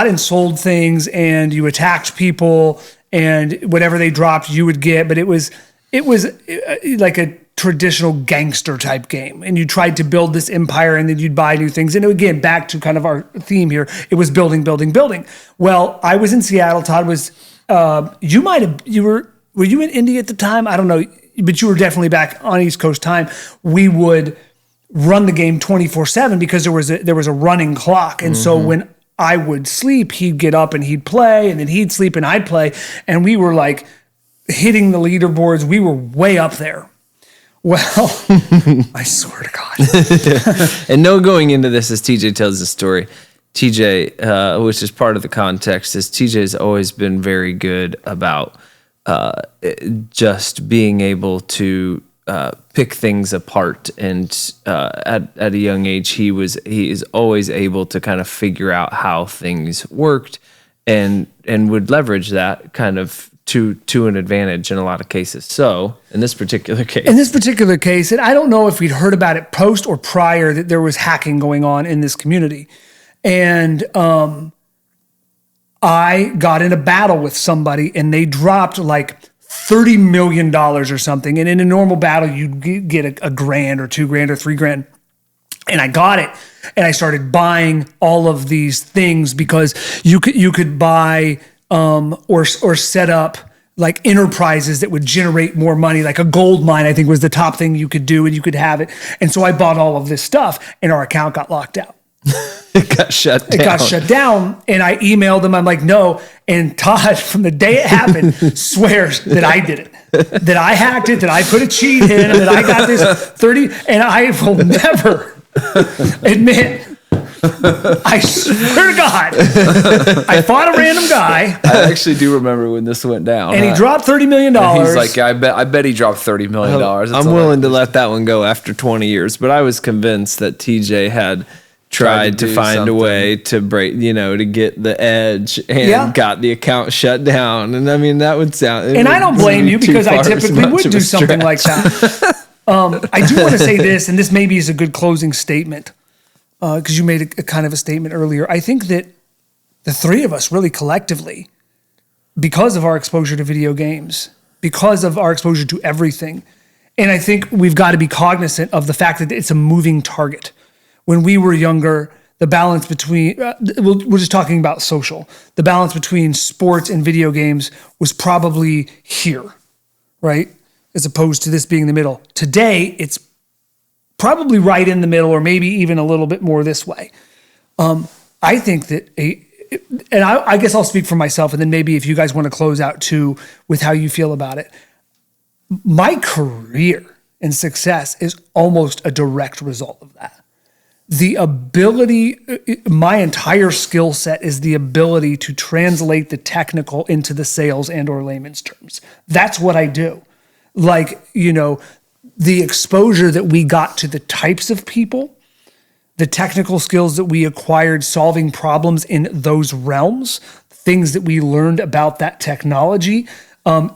and sold things, and you attacked people. And whatever they dropped, you would get. But it was like a traditional gangster type game. And you tried to build this empire, and then you'd buy new things. And again, back to kind of our theme here, it was building, building, building. Well, I was in Seattle. Todd was. Were you in Indy at the time? I don't know, but you were definitely back on East Coast time. We would run the game 24/7 because there was a running clock, and so when I would sleep, he'd get up and he'd play, and then he'd sleep and I'd play. And we were like hitting the leaderboards. We were way up there. Well, I swear to God. And no going into this as TJ tells the story. TJ, which is part of the context, is TJ's always been very good about just being able to pick things apart, and at a young age he is always able to kind of figure out how things worked and would leverage that kind of to an advantage in a lot of cases. So in this particular case, and I don't know if we'd heard about it post or prior that there was hacking going on in this community. And I got in a battle with somebody and they dropped like $30 million or something. And in a normal battle, you get a $1,000 or $2,000 or $3,000. And I got it, and I started buying all of these things because you could buy or set up like enterprises that would generate more money, like a gold mine, I think was the top thing you could do, and you could have it. And so I bought all of this stuff, and our account got locked out. It got shut down, and I emailed them. I'm like, no. And Todd, from the day it happened, swears that I did it, that I hacked it, that I put a cheat in, and that I got this 30. And I will never admit. I swear to God, I fought a random guy. I actually do remember when this went down. And he dropped $30 million. And he's like, I bet he dropped $30 million. I'm willing to let that one go after 20 years, but I was convinced that TJ had tried to find a way to break, to get the edge and got the account shut down. And I mean, that would sound... And I don't blame you because I typically would do something like that. I do want to say this, and this maybe is a good closing statement, because you made a kind of a statement earlier. I think that the three of us really collectively, because of our exposure to video games, because of our exposure to everything, and I think we've got to be cognizant of the fact that it's a moving target. When we were younger, the balance between, we're just talking about social, the balance between sports and video games was probably here, right? As opposed to this being the middle. Today, it's probably right in the middle, or maybe even a little bit more this way. I think that, and I guess I'll speak for myself, and then maybe if you guys want to close out too with how you feel about it. My career and success is almost a direct result of that. The ability, my entire skill set is the ability to translate the technical into the sales and or layman's terms. That's what I do. Like, the exposure that we got to the types of people, the technical skills that we acquired solving problems in those realms, things that we learned about that technology,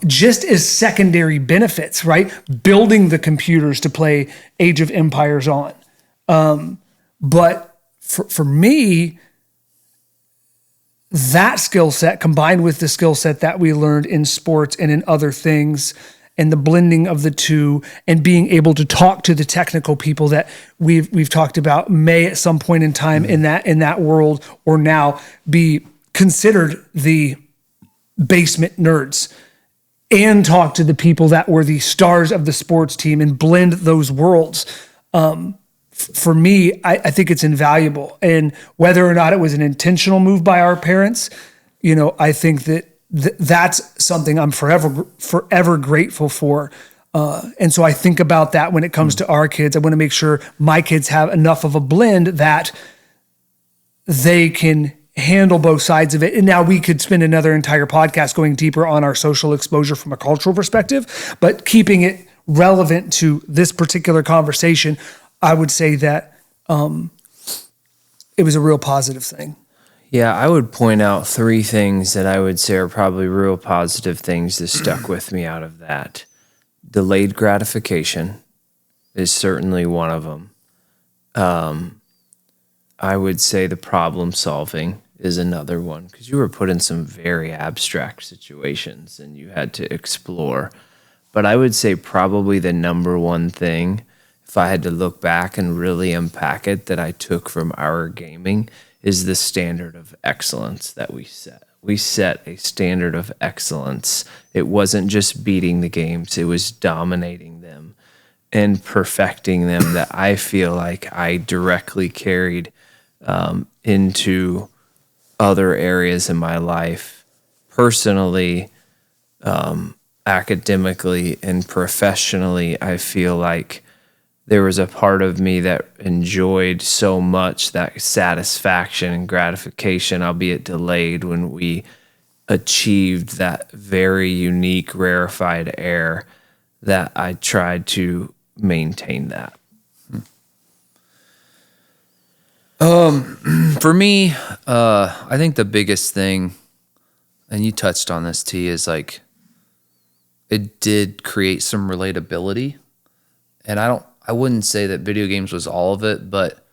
just as secondary benefits, right? Building the computers to play Age of Empires on. But for me, that skill set combined with the skill set that we learned in sports and in other things, and the blending of the two, and being able to talk to the technical people that we've talked about may at some point in time in that world or now be considered the basement nerds, and talk to the people that were the stars of the sports team and blend those worlds. For me, I think it's invaluable. And whether or not it was an intentional move by our parents, I think that that's something I'm forever grateful for. And so I think about that when it comes to our kids. I want to make sure my kids have enough of a blend that they can handle both sides of it. And now we could spend another entire podcast going deeper on our social exposure from a cultural perspective, but keeping it relevant to this particular conversation, I would say that it was a real positive thing. Yeah, I would point out 3 things that I would say are probably real positive things that stuck with me out of that. Delayed gratification is certainly one of them. I would say the problem solving is another one, because you were put in some very abstract situations and you had to explore. But I would say probably the number one thing, if I had to look back and really unpack it, that I took from our gaming is the standard of excellence that we set. We set a standard of excellence. It wasn't just beating the games, it was dominating them and perfecting them, that I feel like I directly carried into other areas in my life, personally, academically, and professionally. I feel like there was a part of me that enjoyed so much that satisfaction and gratification, albeit delayed, when we achieved that very unique, rarefied air, that I tried to maintain that. For me, I think the biggest thing, and you touched on this, T, is like it did create some relatability. And I wouldn't say that video games was all of it, but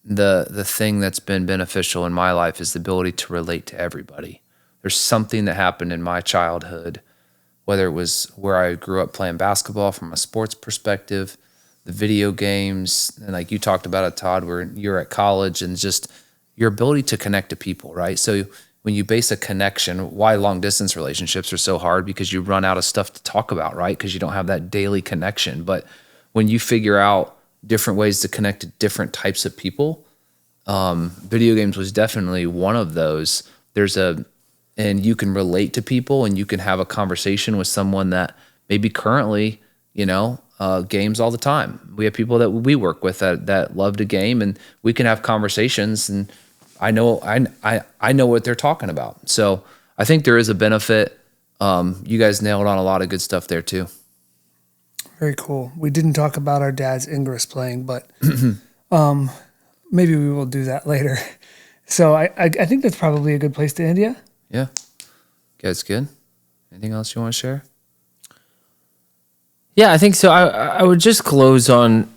the thing that's been beneficial in my life is the ability to relate to everybody. There's something that happened in my childhood, whether it was where I grew up playing basketball from a sports perspective, the video games, and like you talked about it, Todd, where you're at college, and just your ability to connect to people, right? So when you base a connection, why long distance relationships are so hard, because you run out of stuff to talk about, right? Because you don't have that daily connection. But when you figure out different ways to connect to different types of people, video games was definitely one of those. And you can relate to people, and you can have a conversation with someone that maybe currently, games all the time. We have people that we work with that love to game, and we can have conversations, and I know what they're talking about. So I think there is a benefit. You guys nailed on a lot of good stuff there too. Very cool. We didn't talk about our dad's Ingress playing, but maybe we will do that later. So I think that's probably a good place to end. Yeah. Yeah. That's good. Anything else you want to share? Yeah, I think so. I would just close on,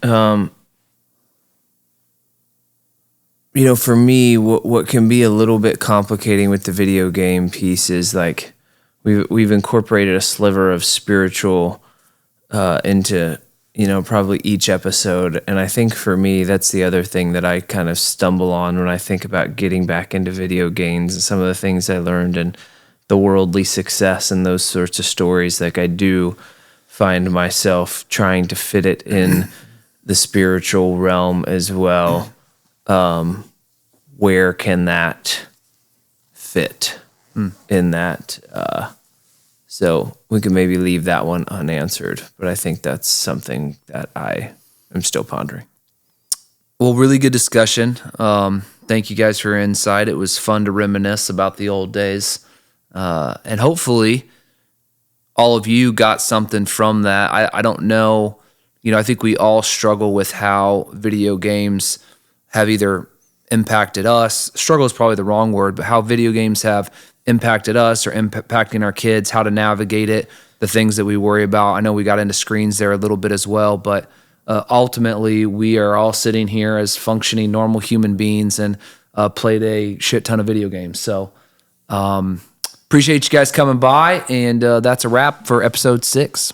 for me, what can be a little bit complicating with the video game piece is like we've incorporated a sliver of spiritual into probably each episode, and I think for me that's the other thing that I kind of stumble on when I think about getting back into video games and some of the things I learned and the worldly success and those sorts of stories. Like I do find myself trying to fit it in the spiritual realm as well. Where can that fit in that? So we could maybe leave that one unanswered, but I think that's something that I am still pondering. Well, really good discussion. Thank you guys for your insight. It was fun to reminisce about the old days. And hopefully all of you got something from that. I don't know, I think we all struggle with how video games have either impacted us. Struggle is probably the wrong word, but how video games have impacted us or impacting our kids, how to navigate it, the things that we worry about. I know we got into screens there a little bit as well, but ultimately we are all sitting here as functioning normal human beings and played a shit ton of video games. So appreciate you guys coming by, and that's a wrap for episode 6.